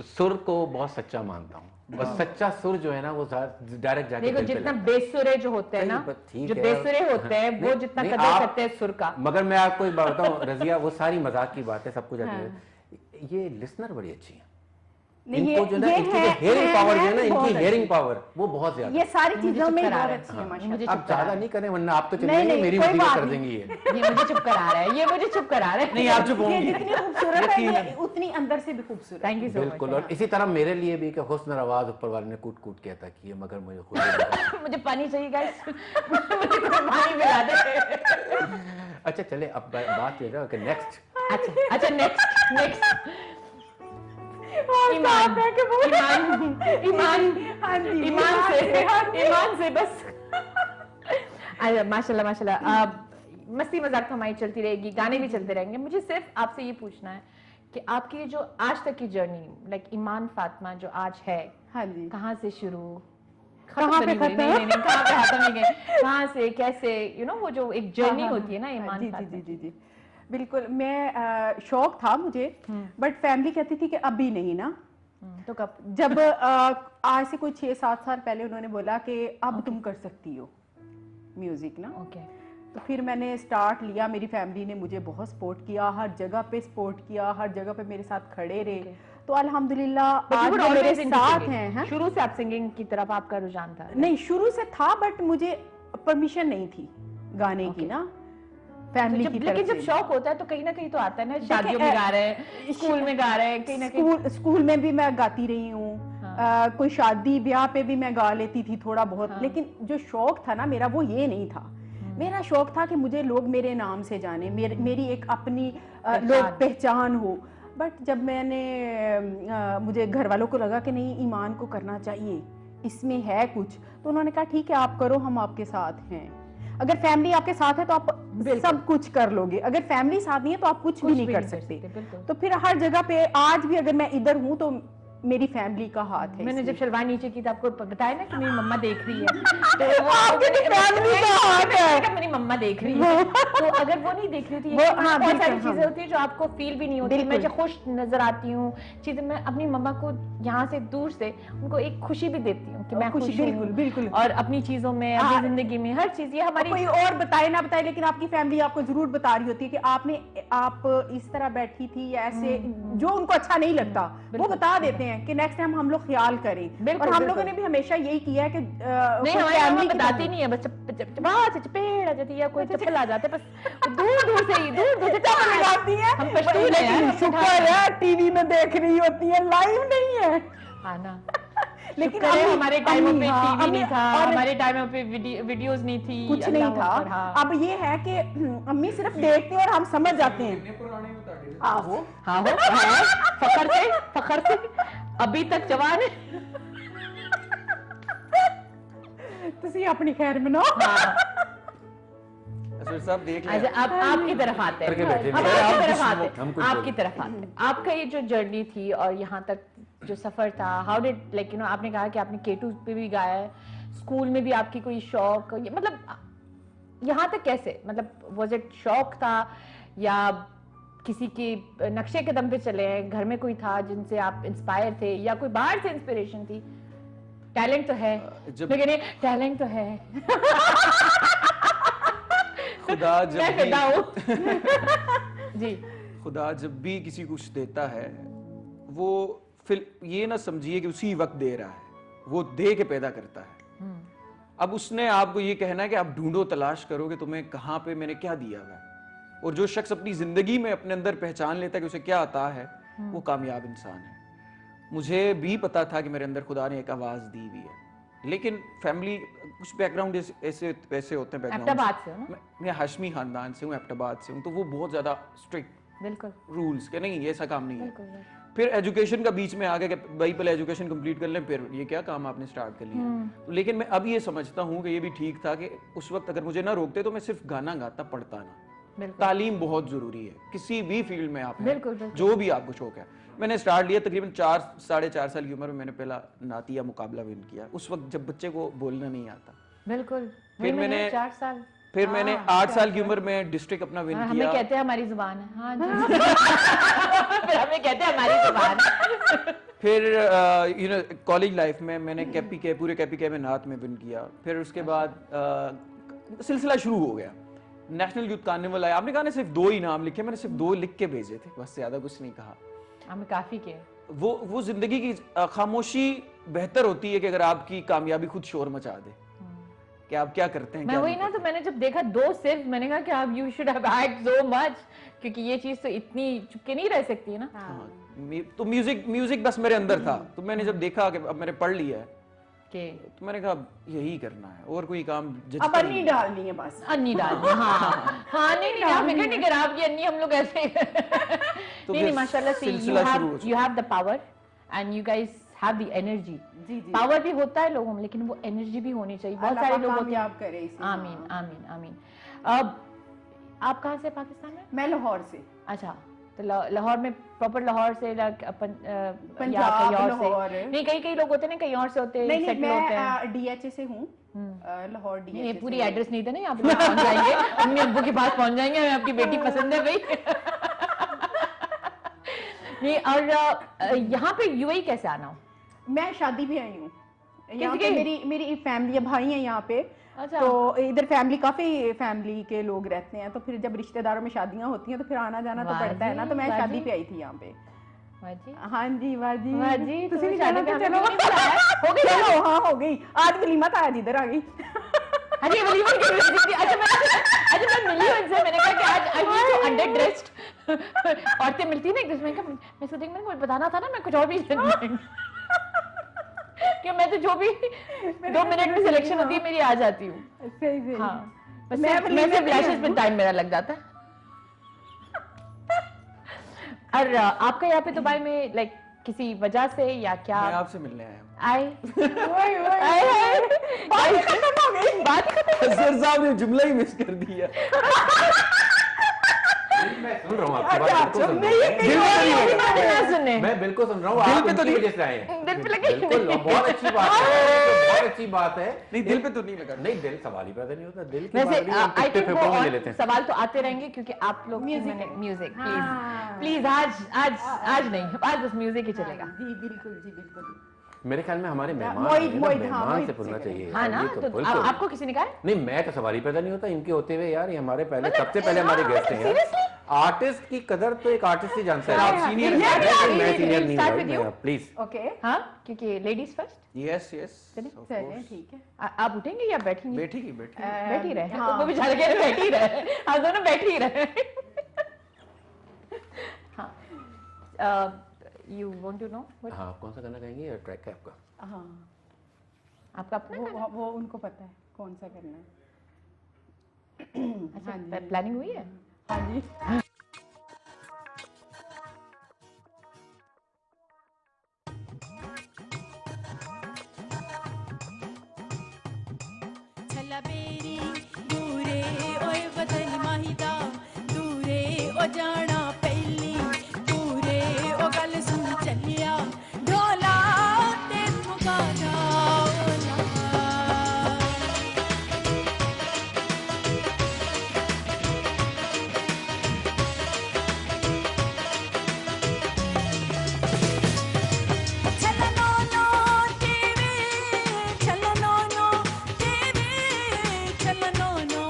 सुर को बहुत सच्चा मानता हूँ, और सच्चा सुर जो है ना वो डायरेक्ट जाके देखो दिल पे जितना लगता है। बेसुरे जो होते हैं ना, नहीं, बस ठीक जो है। बेसुरे होते हैं वो नहीं, जितना नहीं, कदर आप- करते हैं सुर का। मगर मैं आपको एक बात बताऊं रजिया, वो सारी मजाक की बात है, सब कुछ ये लिसनर बड़ी अच्छी है। इनको जो ना इनकी जो हेयरिंग पावर जो है ना, इनकी हेयरिंग पावर वो बहुत ज्यादा ये सारी मुझे चीजों चुप में करा बहुत रहा है। अच्छी है माशाल्लाह। मुझे आप चुप करा ज्यादा रहा नहीं करें वरना आप तो चले नहीं, जाएंगे, नहीं, मेरी कोई मुसीबत बात कर नहीं। देंगी ये। है। ये मुझे चुप करा रहा है, ये मुझे चुप करा रहा है। नहीं आप चुप ये होंगी। जितनी खूबसूरत है ये उतनी अंदर से भी खूबसूरत। थैंक यू सो बिल्कुल। और इसी तरह मेरे लिए भी कि हुस्न आवाज ऊपर वाले ने कूट कूट के अता की है, मगर मुझे खुद नहीं पता। मुझे पानी चाहिए गाइस। मुझे कोई पानी पिला दे। अच्छा चले अब बात ये है कि नेक्स्ट अच्छा नेक्स्ट ईमान से बस। अच्छा माशाल्लाह मस्ती मजाक तो हमारी चलती रहेगी, गाने भी चलते रहेंगे। मुझे सिर्फ आपसे ये पूछना है कि आपकी ये जो आज तक की जर्नी, लाइक ईमान फातिमा जो आज है, हाँ जी। कहाँ से शुरू, कहाँ पे खत्म? खत्म? नहीं, कहाँ पे खत्म नहीं गए, कहाँ से कैसे, वो जो एक जर्नी होती है ना हाँ, ईमान जी जी फातिमा जी जी जी बिल्कुल। मैं शौक था मुझे, बट फैमिली कहती थी कि अभी नहीं ना। तो कब? जब आज से कोई 6-7 साल पहले उन्होंने बोला कि अब तुम कर सकती हो म्यूजिक ना, ओके तो फिर मैंने स्टार्ट लिया। मेरी फैमिली ने मुझे बहुत सपोर्ट किया, हर जगह पे सपोर्ट किया, हर जगह पे मेरे साथ खड़े रहे। तो अल्हम्दुलिल्लाह आज वो मेरे साथ हैं। शुरू से आप सिंगिंग की तरफ आपका रुझान था? नहीं, शुरू से था, बट मुझे परमिशन नहीं थी गाने की ना, फैमिली की तरफ लेकिन जब से। शौक होता है तो कहीं ना कहीं तो आता है ना, शादियों में गा रहे हैं, स्कूल में गा रहे हैं, कहीं ना कहीं स्कूल में भी मैं गाती रही हूँ। कोई शादी ब्याह पे भी मैं गा लेती थी थोड़ा बहुत। लेकिन जो शौक था ना मेरा वो ये नहीं था। मेरा शौक था कि मुझे लोग मेरे नाम से जाने, मेरी एक अपनी लोग पहचान हो। बट जब मैंने मुझे घर वालों को लगा कि नहीं ईमान को करना चाहिए, इसमें है कुछ, तो उन्होंने कहा ठीक है आप करो, हम आपके साथ हैं। अगर फैमिली आपके साथ है तो आप सब कुछ कर लोगे, अगर फैमिली साथ नहीं है तो आप कुछ भी नहीं कर सकते। तो फिर हर जगह पे आज भी अगर मैं इधर हूँ तो मेरी फैमिली का हाथ है मैंने इसमें। जब शलवार नीचे की तो आपको बताया ना कि मेरी मम्मा देख रही है, तो वो आपकी फैमिली का हाथ है। मेरी मम्मा देख रही है, तो अगर वो नहीं देख रही थी, वो, हाँ, बहुत सारी बिल्कुल, चीजें होती है जो आपको फील भी नहीं होती। मैं बिल्कुल। जब खुश नजर आती हूँ चीजें, मैं अपनी मम्मा को यहाँ से दूर से उनको एक खुशी भी देती हूँ कि मैं खुश हूँ, बिल्कुल बिल्कुल। और अपनी चीजों में, अपनी जिंदगी में हर चीज, ये हमारी कोई और बताए ना बताए, लेकिन आपकी फैमिली आपको जरूर बता रही होती है कि आप इस तरह बैठी थी या ऐसे, जो उनको अच्छा नहीं लगता वो बता देते हैं कि नेक्स्ट टाइम हम लोग ख्याल करें। बिल्कुल, और हम बिल्कुल। लोगों ने भी हमेशा यही किया है कि नहीं, कोई हमारी family मम्मा की बताती नहीं है, बस वहां से चपेट आ जाती है या कोई चप्पल आ जाता है, बस दूर दूर से ही, दूर दूर से तरह लगाती है। हम पश्तून हैं लेकिन यार, शुक्र है टीवी में देख रही होती है, लाइव नहीं है। हाँ ना। लेकिन शुक्र है अम्मी- हमारे टाइमों अम्मी, पे हाँ, टीवी नहीं अम्मी- था, और हमारे टाइमों पे वीडियोस नहीं थी, कुछ नहीं अल्लाह था। अकबर, हाँ। अब ये है कि अम्मी सिर्फ देखती हैं और हम समझ जाते हैं। आहो हाँ हो है, फखर से अभी तक जवान है। तुसी अपनी खैर मनाओ। असर साहब देख लें। अच्छा, अब आपकी तरफ आते हैं, करके बैठे अब हैं। आपकी हम तरफ कुछ- आते हैं, हम कुछ आपकी बोलें। तरफ आते हैं। आपका ये जो जर्नी थी और यहाँ तक जो सफर था, हाउ डिड, लाइक आपने कहा कि आपने K2 पे भी गाया है, स्कूल में भी आपकी कोई शौक, मतलब यहाँ तक कैसे, मतलब वाज इट शौक था या किसी के नक्शे कदम पे चले हैं, घर में कोई था जिनसे आप इंस्पायर थे, या कोई बाहर से इंस्पिरेशन थी? टैलेंट तो है, लेकिन ये टैलेंट तो है, खुदा जब मैं भी फिदा हूँ। जी, खुदा जब भी किसी को कुछ देता है, वो फिर ये ना समझिए कि उसी वक्त दे रहा है, वो दे के पैदा करता है। अब उसने आपको ये कहना है कि आप ढूंढो, तलाश करो कि तुम्हें कहाँ पे मैंने क्या दिया हुआ है। और जो शख्स अपनी जिंदगी में अपने अंदर पहचान लेता है कि उसे क्या आता है, वो कामयाब इंसान है। मुझे भी पता था कि मेरे अंदर खुदा ने एक आवाज दी हुई है, लेकिन फैमिली कुछ बैकग्राउंड ऐसे वैसे होते हैं, एबटाबाद से हो ना? मैं हाशमी खानदान से हूँ, एबटाबाद से हूँ, तो वो बहुत ज्यादा स्ट्रिक्ट बिल्कुल रूल्स के नहीं, ये ऐसा काम नहीं है। बिल्कुल। फिर एजुकेशन का बीच में आ गया कि भाई पहले एजुकेशन कंप्लीट कर लें, फिर ये क्या काम आपने स्टार्ट कर लिया। लेकिन मैं अब ये समझता हूँ कि ये भी ठीक था कि उस वक्त अगर मुझे ना रोकते तो मैं सिर्फ गाना गाता, पढ़ता ना। बिल्कुल। तालीम बहुत जरूरी है किसी भी फील्ड में आप हैं, बिल्कुल, बिल्कुल। जो भी आपको शौक है। मैंने स्टार्ट लिया तकरीबन 4-4.5 साल की उम्र में, मैंने पहला नातिया मुकाबला विन किया, उस वक्त जब बच्चे को बोलना नहीं आता। बिल्कुल। फिर मैंने 4 साल, फिर मैंने 8 साल की उम्र में डिस्ट्रिक्ट अपना विन हमें किया। कहते हैं हमारी जुबान है, हाँ जी। फिर हमें कहते हैं हमारी जुबान है। फिर कॉलेज लाइफ में मैंने पूरे कैपी के में नात में विन किया। फिर उसके बाद सिलसिला शुरू हो गया, नेशनल यूथ कार्निवल आया। आपने कहा ना सिर्फ 2 इनाम लिखे, मैंने सिर्फ 2 लिख के भेजे थे, बस ज्यादा कुछ नहीं कहा। हमें काफी के वो जिंदगी की खामोशी बेहतर होती है कि अगर आपकी कामयाबी खुद शोर मचा दे कि आप क्या करते हैं। मैं क्या वही नहीं ना, तो मैंने जब देखा 2 सिर्फ, मैंने कहा कि आप you should have act so much, क्योंकि ये चीज तो इतनी चुपके नहीं रह सकती है ना। हाँ, तो म्यूजिक बस मेरे अंदर था। तो मैंने जब देखा कि अब मैंने पढ़ लिया है, के तो मैंने कहा यही करना है, और कोई काम जज अब अन्नी डालनी है बस। अन्नी डालनी, हाँ नहीं नहीं, आप फिक्र नहीं कर, आपकी अन्नी हम लोग ऐसे नहीं नहीं, माशाल्लाह से सिलसिला शुरू हो you have the power and you guys have the energy। जी जी, पावर भी होता है लोगों में, लेकिन वो एनर्जी भी होनी चाहिए। बहुत अल्लाह सारे पाक लोग होते हैं। कामयाब करे इसे। आमीन आमीन आमीन। अब आप कहाँ से, पाकिस्तान में? मैं लाहौर से। अच्छा, तो लाहौर में प्रॉपर लाहौर से पंजाब, लाहौर। नहीं, कई लोग होते हैं ना, कहीं और से होते हैं, नहीं सेटल होते हैं। मैं DHA से हूँ, लाहौर DHA ये पूरी से। एड्रेस नहीं था ना, यहाँ पे पहुंच जाएंगे, अम्मी अब्बू के पास पहुंच जाएंगे, हमें आपकी बेटी पसंद है भाई। नहीं, और यहाँ पे UAE कैसे आना हो? मैं शादी पे आई हूँ यहाँ पे, किसकी? मेरी फैमिली, भाई हैं यहाँ पे। अच्छा। तो इधर काफी फैमिली के लोग रहते हैं, तो फिर जब रिश्तेदारों में शादियां होती हैं तो फिर आना जाना तो वाह पड़ता है ना। तो मैं जी, शादी वाह पे आई थी यहाँ पे। वाह जी, हाँ जी, वाह जी, वाह जी, तुसी तो भी शादी जाना पे तो हमें चलो। क्यों नहीं बुलाया? हो गई चलो, हाँ हो गई। आज वलीमा था, आज इधर आ गई। अरे वलीमा की विजिट थी। अच्छा मैं मिली हूँ इनसे, मैंने कहा कि आज I need to underdressed. औरतें मिलती है ना एक दूसरे में, मैं सोची मैंने कुछ बताना था ना, मैं कुछ और भी कि मैं तो जो भी 2 मिनट में सिलेक्शन होती है मेरी आ जाती हूँ। सही सही। हाँ, बस मैं मैं वलीमे सिर्फ पे लैशेस आई पे हूँ। टाइम मेरा लग जाता है। और आपका यहाँ पे दुबई में लाइक किसी वजह से या क्या मैं आपसे मिलने आया हूँ। आए? ओए, ओए, आए, बात ही खत्म हो गई। बात ही खत्म। असर साहब ने जुमला ही मिस कर दिया। मैं सुन रहा हूँ आपकी बात, बिल्कुल सुन रहा हूँ। दिल पे तो नहीं लगा। ना सुनने मैं बिल्कुल सुन रहा हूँ, दिल आप पे तो उनकी नहीं- वजह से आए हैं। दिल पे लगे बिल्कुल, बहुत अच्छी बात है, बहुत अच्छी बात है। नहीं, दिल पे तो नहीं लगा। नहीं, दिल सवाल ही पैदा नहीं होता, दिल की वैसे बात नहीं, हम आई पिट्ठे थिंक वो फेफड़ों में ले और लेते हैं। सवाल तो आते रहेंगे क्योंकि आप लोग म्यूजिक प्लीज आज नहीं, आज बस म्यूजिक ही चलेगा। जी बिल्कुल जी बिल्कुल। मेरे ख्याल में हमारे मेहमान मोहित, आए हैं ना, मोहित, हाँ, मेहमान मोहित से पूछना से चाहिए। हाँ ना, ये तो बिल्कुल। आपको किसी ने कहा है? नहीं, मैं तो सवाल ही पैदा नहीं होता इनके होते हुए यार, ये हमारे पहले मतलब, सबसे पहले हमारे हाँ, गेस्ट हैं यार। seriously? आर्टिस्ट की कदर तो एक आर्टिस्ट ही जानता आप है। सीनियर Yeah, हैं। yeah, मैं we'll सीनियर नहीं start with you. हूँ, प्लीज। ओके हाँ, क्योंकि लेडीज फर्स्ट। यस यस, चलिए ठीक है। आप उठेंगे या बैठेंगे? बैठेगी बैठेगी। बैठ ही रहे। हाँ। वो बेचारे कह रहे बैठ ही रहे, हम दोनों बैठ ही रहे। हाँ, you want to know what? हाँ, कौन सा गाना गाएंगे? ट्रैक है आपका? हाँ आपका अपना वो उनको पता है कौन सा करना है। हाँ जी। अच्छा, प्लानिंग हुई है? हाँ जी। छला बेरी दूरे ओए वतन माहिदा दूरे ओ जाना पहली दूरे ओ गल सुन चलिया ढोला ते ठुका ढोला छला नो नो देवे छला नो नो देवे छला नो नो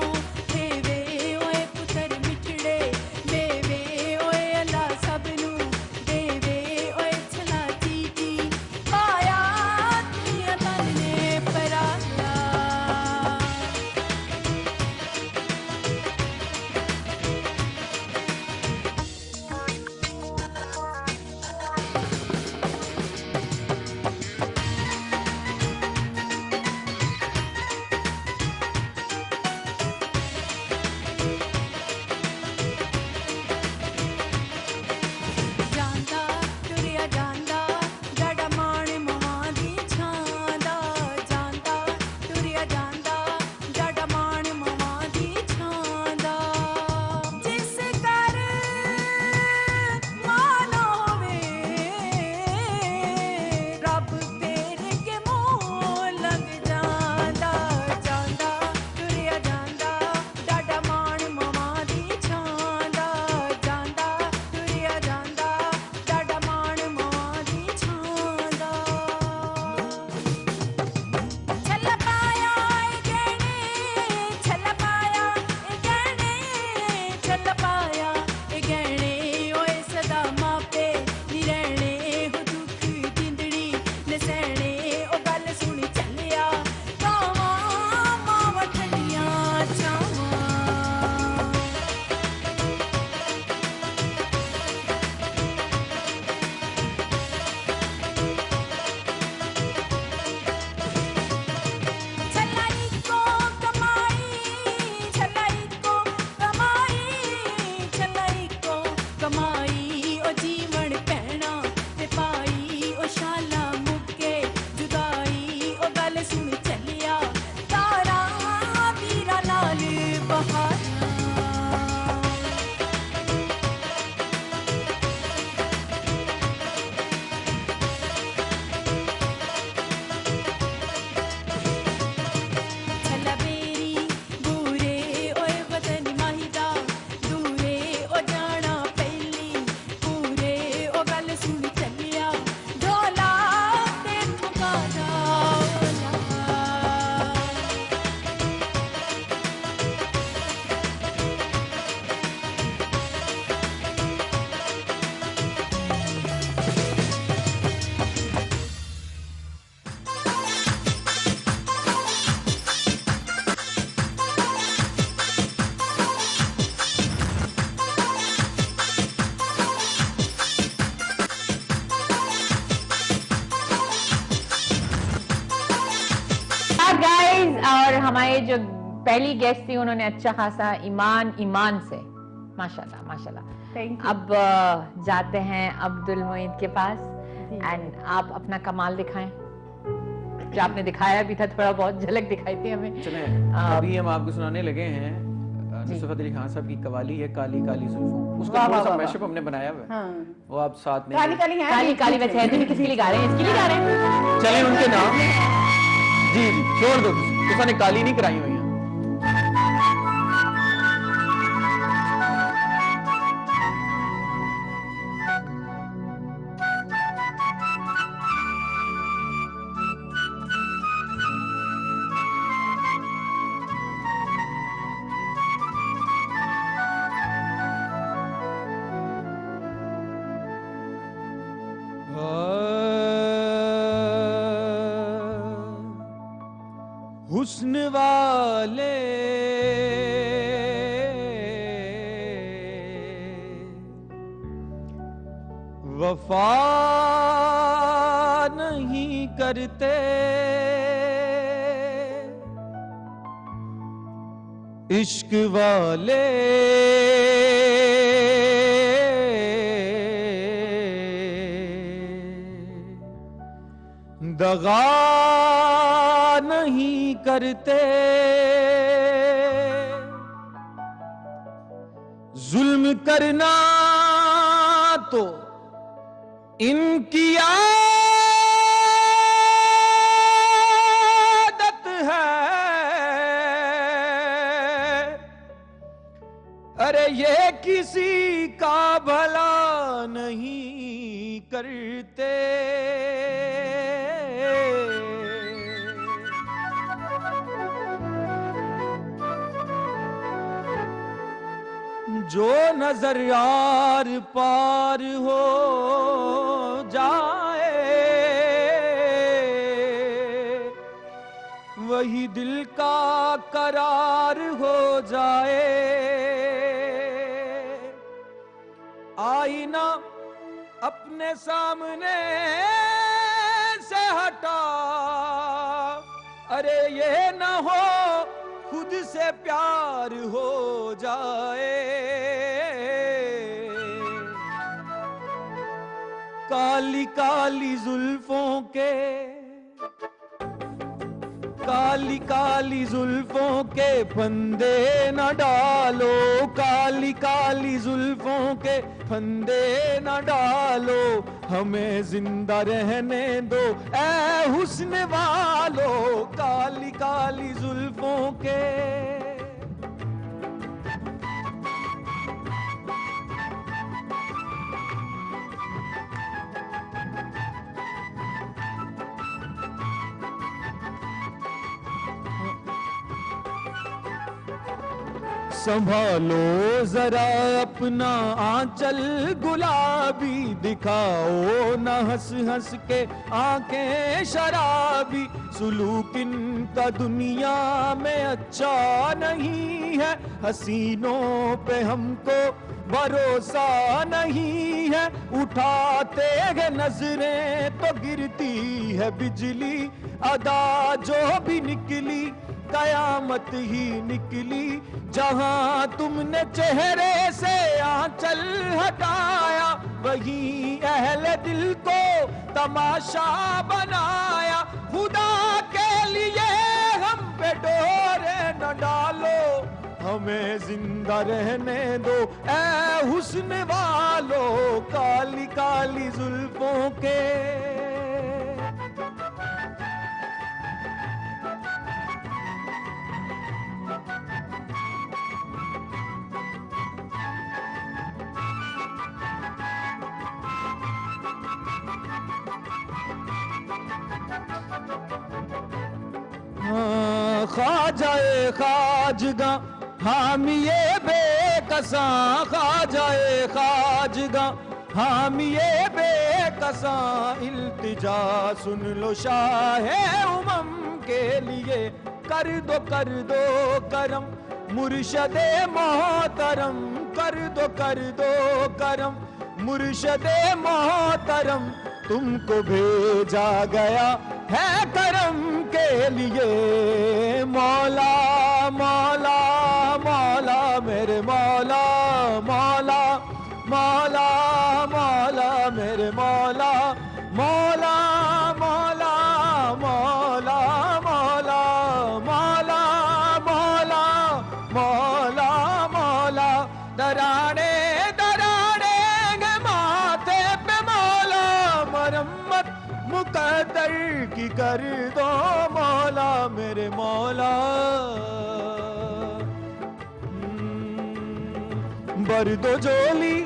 देवे ओए पुत्र मिठड़े देवे ओए अल्लाह सबनू देवे ओए छला चीटी पाया दुनिया तन ने पराया ਜਾਂਦਾ ਤੁਰਿਆ ਜਾਂਦਾ ਜੜਾ ਮਾਣ ਮਵਾਂ ਦੀ ਛਾਂਦਾ ਜਾਂਦਾ ਤੁਰਿਆ ਜਾਂਦਾ ਜੜਾ ਮਾਣ ਮਵਾਂ ਦੀ ਛਾਂਦਾ ਜਿਸ ਕਰ ਮਾਨ ਹੋਵੇ ਰੱਬ ਤੇਰੇ ਕੇ ਮੋਹ ਲੱਗ ਜਾਂਦਾ ਜਾਂਦਾ ਤੁਰਿਆ ਜਾਂਦਾ ਜੜਾ ਮਾਣ ਮਵਾਂ ਦੀ ਛਾਂਦਾ ਜਾਂਦਾ ਤੁਰਿਆ ਜਾਂਦਾ ਜੜਾ ਮਾਣ ਮਵਾਂ ਦੀ ਛਾਂਦਾ ਛੱਲ ਪਾਇਆ ਏ ਗਹਿਣੇ ਛੱਲ ਪਾਇਆ ਏ ਗਹਿਣੇ ਛੱਲ ਪਾਇਆ ਏ ਗਹਿਣੇ ਓਏ ਸਦਾ ਮਾਪੇ ਨੀ ਰਹਿਣੇ ਹੋ ਦੁੱਖ ਜਿੰਦੜੀ ਨਸੈਣੇ ਉਹ ਗੱਲ ਸੁਣ ਚੱਲਿਆ ਕਾਵਾਂ ਮਾਵਾਂ ਠੰਡੀਆਂ ਛਾਵਾਂ ਛਲਾਈ ਕੋ ਕਮਾਈ ਛਲਾਈ ਕੋ ਕਮਾਈ ਛਲਾਈ ਕੋ ਕਮਾਈ ਉਹ ਜੀਵਨ ਪਹਿਣਾ ਤੇ ਪਾਈ ਉਹ ਸ਼ਾਲਾ ਮੁੱਕੇ ਜੁਦਾਈ ਉਹ ਗੱਲ ਸੁਣ ਚੱਲਿਆ ਤਾਰਾ ਵੀਰਾ ਨਾਲ ਬਹਾਰਾਂ छला बेरी दूरे ओए वतन माहिदा दूरे ओ जाना पहली पूरे ओ गल सुन चलिया ढोला ते ठुका ढोला गाइस, और हमारे जो पहली गेस्ट थी उन्होंने अच्छा खासा ईमान से माशाल्लाह माशाल्लाह। Thank you. अब जाते हैं अब्दुल मोइद के पास एंड आप अपना कमाल दिखाएं जो आपने दिखाया भी था, थोड़ा बहुत झलक दिखाई थी हमें। चलें, अभी हम आपको सुनाने लगे हैं नुसरत अली खान साहब की कवाली है काली काली जुल्फों, उसका वाह, थोड़ा वाह, सा वाह, मैशअप हमने बनाया हुआ है, हाँ। वो आप साथ में काली काली है काली काली वैसे है तो नहीं, किसी लिए गा रहे हैं, इसके लिए गा रहे हैं। चले उनके नाम। जी जी छोड़ दो, तुसा ने काली नहीं कराई हुई है। हुस्न वाले वफा नहीं करते, इश्क वाले दगा नहीं करते, जुल्म करना तो इनकी आदत है, अरे ये किसी का भला नहीं करते। जो नजर यार पार हो जाए, वही दिल का करार हो जाए। आईना अपने सामने से हटा, अरे ये ना हो खुद से प्यार हो जाए। काली काली जुल्फों के, काली काली जुल्फों के फंदे न डालो, काली काली जुल्फों के फंदे न डालो, हमें जिंदा रहने दो ऐ हुस्न वालो। काली काली जुल्फों के संभालो जरा अपना आंचल गुलाबी, दिखाओ न हंस हंस के आंखें शराबी। सुलूक इनका दुनिया में अच्छा नहीं है, हसीनों पे हमको भरोसा नहीं है। उठाते हैं नजरें तो गिरती है बिजली, अदा जो भी निकली कयामत ही निकली। जहां तुमने चेहरे से आंचल हटाया, वहीं अहले दिल को तमाशा बनाया। खुदा के लिए हम पे डोरे न डालो, हमें जिंदा रहने दो ऐ हुस्न वालो। काली काली जुल्फों के ख्वाजाए खाजगा हामिए बेकसा, ख्वाजाए खाजगा हामिए बेकसा। इल्तिजा सुन लो शाहे उमम के लिए, कर दो करम मुर्शदे मोहतरम। कर दो करम मुर्शदे मोहतरम, तुमको भेजा गया है करम के लिए। मौला मौला मौला मेरे मौला, मौला मौला मौला मेरे मौला, मौला मौला मौला मौला मौला मौला मौला की कर दो मौला मेरे मौला। बर दो जोली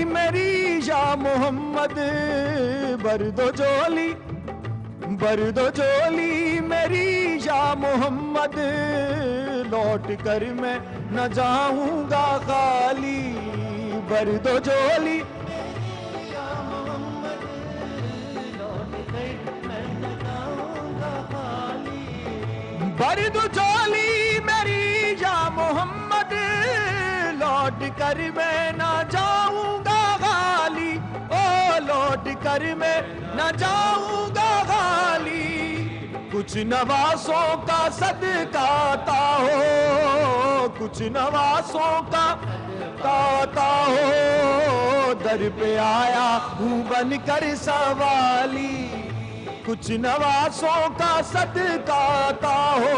मेरी या मोहम्मद, बर दो जोली मेरी या मोहम्मद, लौट कर मैं न जाऊंगा खाली। बर दो जोली या मोहम्मद, लौट कर मैं न जाऊंगा खाली। बर दो जोली मेरी या मोहम्मद, लौट कर मैं न जाऊंगा खाली। ओ लौट कर मैं न जाऊंगा खाली। कुछ नवासों का सदका आता हो, कुछ नवासों का आता हो, दर पे आया हूँ बनकर सवाली। कुछ नवासों का सदका आता हो,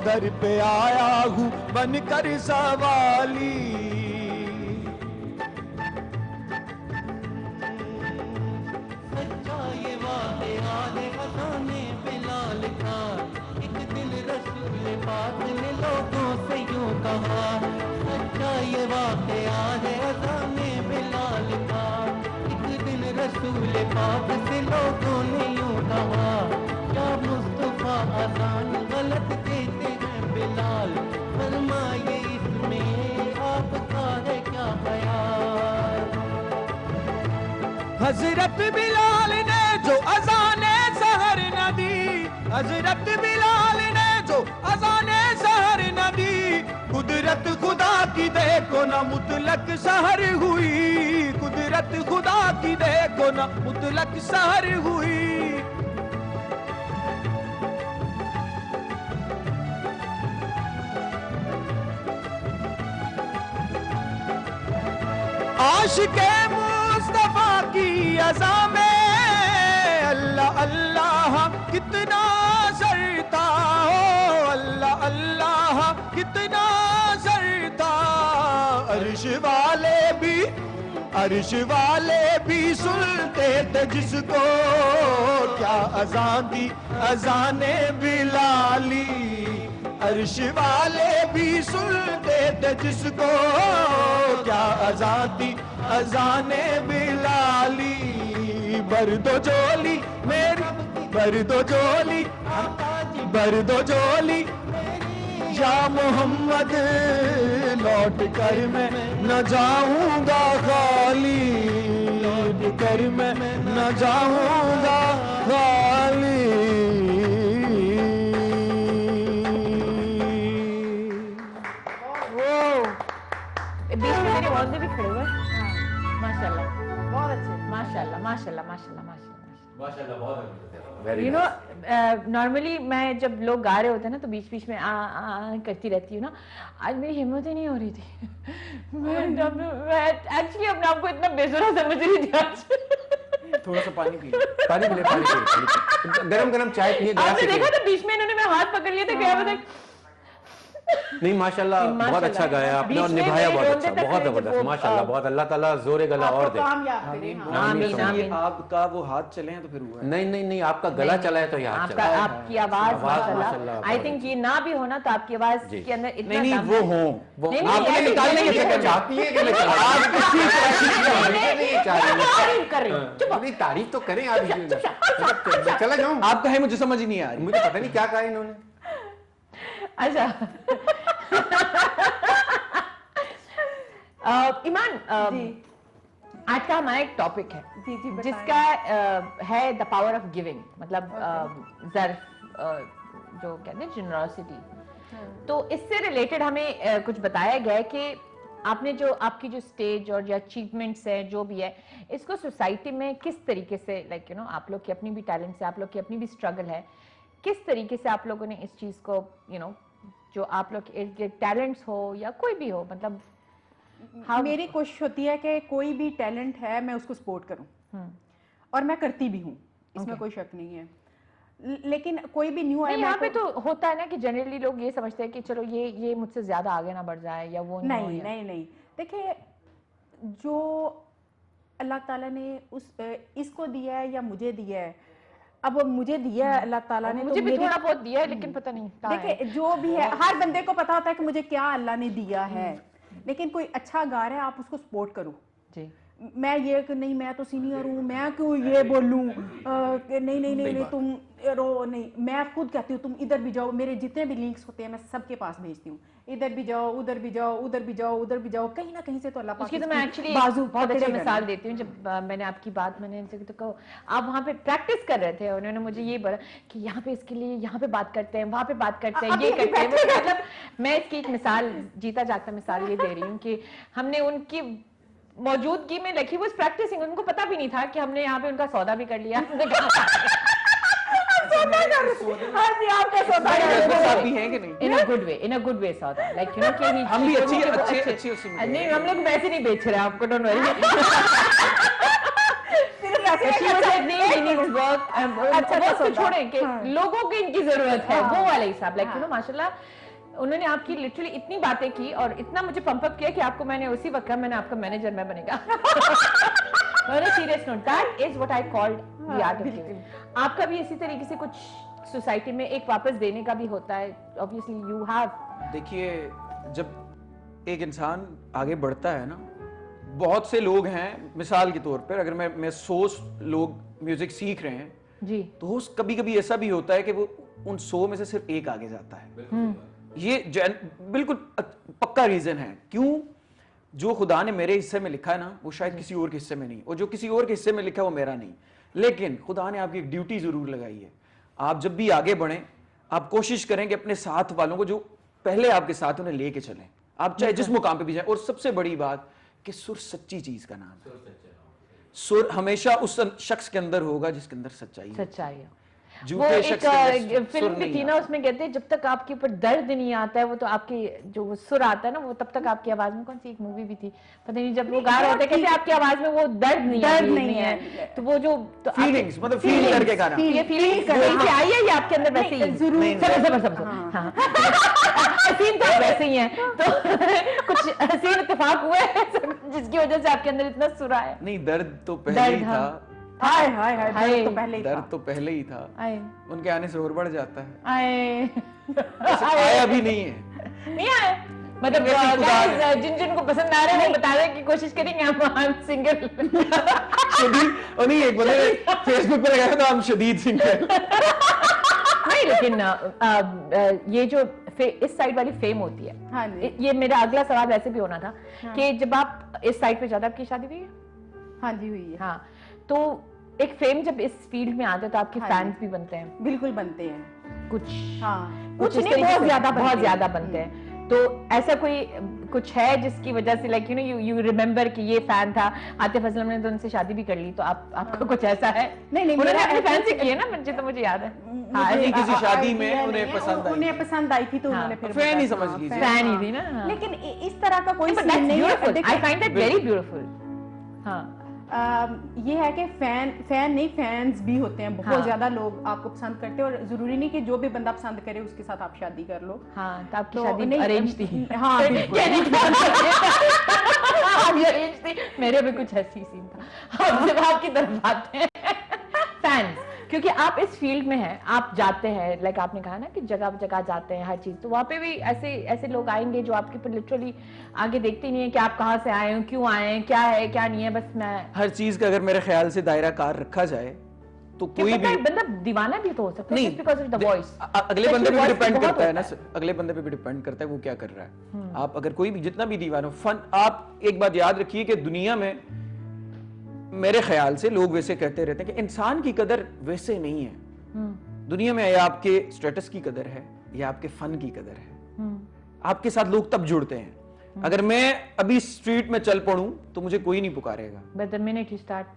दर पे आया हूँ बनकर सवाली। सच्चा ये वादे आले हसाने बिलाल था, एक दिन रसूल पाक ने लोगों से यूं कहा। सच्चा ये वादे आले हसाने बिलाल था, एक दिन रसूल पाक से लोगों ने यूं कहा। क्या मुस्तफा अजान गलत देते हैं बिलाल, फरमाए इसमें आपका है क्या ख्याल। हजरत बिलाल ने जो अज़ाने सहर न दी, हजरत बिलाल ने जो अज़ाने सहर न दी, कुदरत खुदा की देखो ना मुतलक सहर हुई। कुदरत खुदा की देखो ना मुतलक सहर हुई। आशिक़े मुस्तफा की अज़ा में अल्लाह अल्लाह कितना ज़रता हो, अल्लाह अल्लाह कितना ज़रता। अर्श वाले भी सुनते थे जिसको, क्या अज़ान दी अज़ाने बिलाली। अर्श वाले भी सुनते थे जिसको, क्या अज़ान दी अज़ाने बिलाली। बर दो जोली मेरी, बर दो जोली, बर दो जोली या मोहम्मद, लौट कर मैं न जाऊंगा खाली। लौट कर मैं न जाऊंगा खाली। बीच में मेरे वाले भी खड़े हुए। माशाल्लाह, बहुत अच्छे, माशाल्लाह माशाल्लाह माशाल्लाह माशाल्लाह बहुत यू नो नॉर्मली मैं जब लोग गा रहे होते हैं ना तो बीच बीच में आ करती रहती हूँ ना। आज मेरी हिम्मत ही नहीं हो रही थी। मैं एक्चुअली अपने आप को इतना बेसुरा समझ रही थी आज। थोड़ा सा पानी पी लो। पानी पी ले, गरम गरम चाय पिए। आपने देखा था बीच में इन्होंने मेरा हाथ पकड़ लिया था, क्या पता नहीं माशाल्लाह बहुत अच्छा गाया आपने और निभाया बहुत अच्छा, बहुत जबरदस्त माशाल्लाह। बहुत अल्लाह ताला जोरे गला और दे। आमीन आमीन। आपका वो हाथ चले हैं तो फिर हुआ है। नहीं नहीं नहीं, आपका गला चला है तो ये हाथ चला है। आपकी आवाज माशाल्लाह, आई थिंक ये ना भी होना तो आपकी आवाज के अंदर इतना नहीं दम वो है। हो वो नहीं, आपने नहीं, निकालने नहीं, की क्या नहीं, चाहती है कि मैं चला आज किसी तारीफ कर रही हूँ। चुप नहीं तारीफ तो करें आप। चला जाऊं, आपका है मुझे समझ ही नहीं आ रही। मुझे पता नहीं क्या कहा इन्होंने। अच्छा ईमान, आज का हमारा एक टॉपिक है जी जी बताएं। जिसका है द पावर ऑफ गिविंग, मतलब ज़र्फ, जो कहते हैं जनरॉसिटी। तो इससे रिलेटेड हमें कुछ बताया गया है कि आपने जो आपकी जो स्टेज और जो अचीवमेंट्स है जो भी है, इसको सोसाइटी में किस तरीके से लाइक यू नो आप लोग की अपनी भी टैलेंट है, आप लोग की अपनी भी स्ट्रगल है, किस तरीके से आप लोगों ने इस चीज़ को यू नो जो आप लोग के टैलेंट्स हो या कोई भी हो, मतलब मेरी कोशिश होती है कि कोई भी टैलेंट है मैं उसको सपोर्ट करूं, और मैं करती भी हूं, इसमें कोई शक नहीं है। लेकिन कोई भी न्यू आया यहाँ पे तो होता है ना कि जनरली लोग ये समझते हैं कि चलो ये मुझसे ज्यादा आगे ना बढ़ जाए या वो नहीं नहीं नहीं। देखिए जो अल्लाह ताला ने इसको दिया है या मुझे दिया है, अब मुझे दिया है अल्लाह ताला ने, मुझे तो भी मेरी थोड़ा बहुत दिया है लेकिन पता नहीं कहाँ है। देखिए जो भी है, हर बंदे को पता होता है कि मुझे क्या अल्लाह ने दिया है, लेकिन कोई अच्छा गा रहा है आप उसको सपोर्ट करो। जी मैं ये कि नहीं मैं तो सीनियर हूँ, मैं क्यों ये बोलूँ, नहीं तुम रो, नहीं, मैं खुद कहती हूँ तुम इधर भी जाओ, मेरे जितने भी लिंक्स होते हैं मैं सबके पास भेजती हूँ, इधर भी जाओ, उधर भी जाओ, उधर भी जाओ, उधर भी जाओ, कहीं ना कहीं से तो अल्लाह पाक उसकी तो मैं एक्चुअली बाजू बहुत अच्छा पकड़ेगा मिसाल ना। देती हूँ। जब मैंने आपकी बात मैंने इनसे तो कहो आप वहाँ पे प्रैक्टिस कर रहे थे, उन्होंने मुझे ये बोला कि यहाँ पे इसके लिए यहाँ पे बात करते हैं, वहाँ पे बात करते हैं, ये करते हैं, मतलब मैं इसकी एक मिसाल, जीता जागता मिसाल ये दे रही हूँ कि हमने उनकी मौजूदगी में लिखी वो प्रैक्टिसिंग, उनको पता भी नहीं था कि हमने यहाँ पे उनका सौदा भी कर लिया। हाँ जी, आपका सौदा आप भी हैं कि नहीं? इन अ गुड वे सौदा, लाइक यू नो कि हम भी अच्छी अच्छे उससे मिले। नहीं, हम लोग वैसे नहीं बेच रहे हैं आपको, डोंट वरी। छोड़ें कि लोगों की इनकी जरूरत है, वो वाला हिसाब, लाइक यू नो माशाल्लाह उन्होंने आपकी लिटरली इतनी बातें की और इतना मुझे पंप अप किया कि आपको मैंने उसी वक्त कहा मैंने आपका मैनेजर मैं बनेगा। On a serious note, that is what I called the art of giving. आपका भी इसी तरीके से कुछ सोसाइटी में एक वापस देने का भी होता है, obviously you have. देखिए जब एक इंसान आगे बढ़ता है ना, बहुत से लोग हैं, मिसाल के तौर पर अगर मैं 100 लोग म्यूजिक सीख रहे हैं जी, तो कभी कभी ऐसा भी होता है कि वो उन 100 में से सिर्फ एक आगे जाता है। ये बिल्कुल पक्का रीजन है क्यों, जो खुदा ने मेरे हिस्से में लिखा है ना वो शायद किसी और के हिस्से में नहीं, और जो किसी और के हिस्से में लिखा है वो मेरा नहीं, लेकिन खुदा ने आपकी एक ड्यूटी जरूर लगाई है। आप जब भी आगे बढ़ें आप कोशिश करें कि अपने साथ वालों को जो पहले आपके साथ उन्हें लेके चलें, आप चाहे जिस मुकाम पे भी जाएं। और सबसे बड़ी बात कि सुर सच्ची चीज का नाम है, सुर हमेशा उस शख्स के अंदर होगा जिसके अंदर सच्चाई है। वो एक फिल्म भी थी ना, उसमें कहते हैं जब तक आपके ऊपर दर्द नहीं आता है वो तो आपकी जो वो सुर आता है ना वो तब तक आपकी आवाज में, कौन सी एक मूवी भी थी पता नहीं, जब वो गा रहे होते कहते आपकी आवाज में वो दर्द नहीं है, तो वो जो फीलिंग्स मतलब फील करके गाना, ये फीलिंग्स आई है ये आपके अंदर वैसे ही जरूर हाँ हसीन तो वैसे ही है, तो कुछ हसीन इत्तेफाक हुआ है जिसकी वजह से आपके अंदर इतना सुर आया। नहीं दर्द तो पहले ही था, हाय हाय हाय, दर्द तो पहले ही था, उनके आने से और बढ़ जाता है, आया भी नहीं है, नहीं आया मतलब guys, जिनको पसंद आ रहे हैं बताने की कोशिश करेंगे हम सिंगल शदीद, और नहीं एक बंदे फेसबुक पे लगाया था हम शदीद सिंगल। नहीं लेकिन ये जो इस साइड वाली फेम होती है, हाँ ये मेरा अगला सवाल वैसे भी होना था कि जब आप इस साइड पे ज्यादा, आपकी शादी हुई है? हाँ जी हुई है। हाँ, तो एक फेम जब इस फील्ड में आते तो आपके फैंस भी बनते हैं, बिल्कुल बनते हैं कुछ कुछ नहीं, बहुत ज्यादा बनते हैं। तो ऐसा कोई कुछ है जिसकी वजह से like you know you remember कि ये फैन था, आतिफ असलम ने तो उनसे शादी भी कर ली, तो आपका कुछ ऐसा है? नहीं उन्होंने अपने फैन से किया ना, मुझे याद है किसी शादी में उन्हें पसंद आई थी तो उन्होंने फिर फैन ही समझ लीजिए, फैन ही थी ना। लेकिन इस तरह का कोई सीन नहीं है, I find that very beautiful. हाँ ये है कि फैन नहीं, फैंस भी होते हैं बहुत ज्यादा, लोग आपको पसंद करते हैं, और जरूरी नहीं कि जो भी बंदा पसंद करे उसके साथ आप शादी कर लो। हाँ, तो आपकी शादी अरेंज थी? हाँ अरेंज थी, मेरे भी कुछ ऐसी सीन था। अब जब आपकी तरफ आते हैं फैंस, क्योंकि आप इस फील्ड में हैं, आप जाते हैं, लाइक आपने कहा ना कि जगह जगह जाते हैं हर चीज, तो वहाँ पे भी ऐसे लोग आएंगे जो आपके ऊपर लिटरली आगे देखते नहीं है कि आप कहाँ से आए हो, क्यों आए हैं, क्या है क्या नहीं है, बस मैं हर चीज का अगर मेरे ख्याल से दायरा कार रखा जाए तो कोई भी बंदा दीवाना भी तो हो सकता है, बिकॉज़ ऑफ द वॉइस। अगले बंदे पे भी डिपेंड करता है ना, अगले बंदे पे भी डिपेंड करता है वो क्या कर रहा है। आप अगर कोई भी जितना भी दीवाना फन, आप एक बात याद रखिए कि दुनिया में मेरे ख्याल से लोग वैसे कहते रहते हैं कि इंसान की कदर वैसे नहीं है दुनिया में, या आपके स्टेटस की कदर है या आपके फन की कदर है। आपके साथ लोग तब जुड़ते हैं, अगर मैं अभी स्ट्रीट में चल पड़ूं तो मुझे कोई नहीं पुकारेगा, but the minute you start,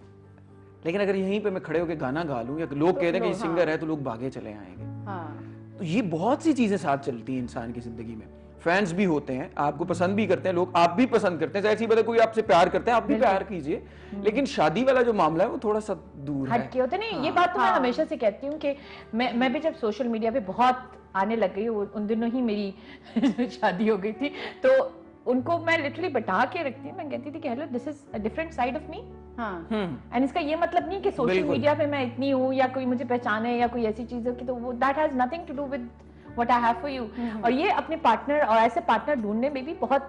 लेकिन अगर यहीं पे मैं खड़े होकर गाना गा लूं या लोग कहते हैं कि ये सिंगर है तो लोग भागे चले आएंगे। तो ये बहुत सी चीजें साथ चलती हैं इंसान की जिंदगी में। फैंस भी होते हैं, आपको पसंद भी करते हैं लोग, आप भी पसंद करते हैं, ऐसी बात है कोई आपसे प्यार करते हैं आप भी प्यार कीजिए, लेकिन शादी वाला जो मामला है वो थोड़ा सा दूर है, हटके होते नहीं। ये बात तो मैं हमेशा से कहती हूँ कि मैं भी जब सोशल मीडिया पे बहुत आने लग गई, उन दिनों ही मेरी शादी हो गई थी, तो उनको मैं लिटरली बता के रखती हूँ, मैं कहती थी कि hello this is a different side of me, हाँ एंड इसका ये मतलब नहीं कि सोशल मीडिया पे मैं इतनी हूँ या कोई मुझे पहचाने या कोई ऐसी चीज हो कि तो वो that has nothing to do with what I have for you. और ये अपने पार्टनर और ऐसे पार्टनर ढूंढने में भी बहुत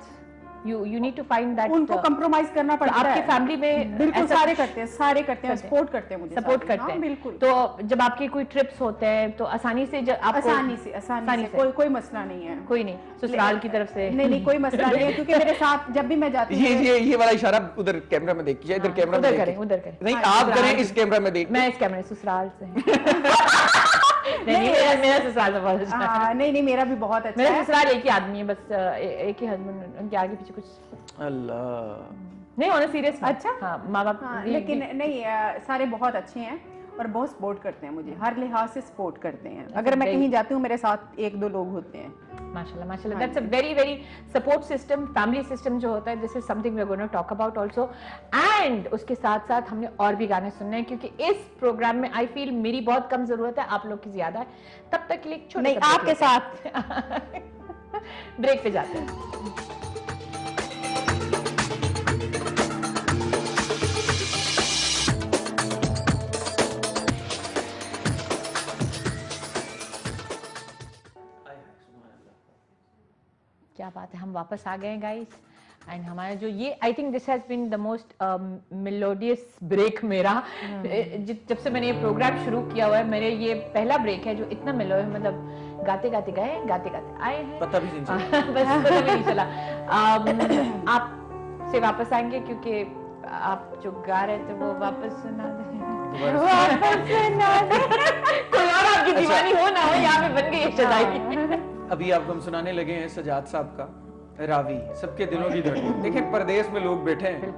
you need to find that उनको compromise करना पड़ता है। आपकी फैमिली में बिल्कुल सारे करते हैं सपोर्ट करते हैं मुझे, सपोर्ट करते हैं बिल्कुल। तो जब आपके कोई ट्रिप्स होते हैं तो आसानी से आपको आसानी से कोई मसला नहीं है, कोई नहीं ससुराल की तरफ से नहीं कोई मसला नहीं है, क्योंकि मेरे साथ जब भी मैं जाती हूँ ये वाला इशारा उधर कैमरा में देखिए, इधर कैमरा में देखिए, उधर करें नहीं आप करें इस कैमरा में देखिए, मैं इस कैमरे ससुराल से नहीं मेरा ससुराल तो बहुत अच्छा है। नहीं मेरा भी बहुत अच्छा है। मेरा ससुराल एक ही आदमी है, बस एक ही हस्बैंड, उनके आगे पीछे कुछ अल्लाह नहीं होना सीरियस। अच्छा हाँ माँ बाप लेकिन नहीं सारे बहुत अच्छे हैं और बहुत सपोर्ट करते हैं मुझे, हर लिहाज से सपोर्ट करते हैं। अगर मैं कहीं जाती हूँ मेरे साथ 1-2 लोग होते हैं। माशाल्लाह माशाल्लाह, that's a very very support system, family system जो होता है, this is something we are going to talk about also. And उसके साथ साथ हमने और भी गाने सुनने हैं, क्योंकि इस प्रोग्राम में आई फील मेरी बहुत कम जरूरत है, आप लोग की ज्यादा है। तब तक के लिए छोटे नहीं आपके साथ ब्रेक पे जाते हैं। क्या बात है, हम वापस आ गए गाइस। एंड हमारा जो ये I think this has been the most melodious break मेरा जब से मैंने ये प्रोग्राम शुरू किया हुआ है। मेरे ये पहला ब्रेक है जो इतना मेलो है, मतलब गाते गाते गए, गाते गाते आए हैं, पता भी नहीं चला। बस पता भी नहीं चला। आप से वापस आएंगे क्योंकि आप जो गा रहे थे वो वापस सुना दें, वापस सुना दें। कोई और आपकी दीवानी हो ना हो, यहाँ पे बन गई है शदाई। अभी आपको हम सुनाने लगे हैं सजाद साहब का रावी, सबके दिलों की धड़कन। देखिए परदेश में लोग बैठे हैं,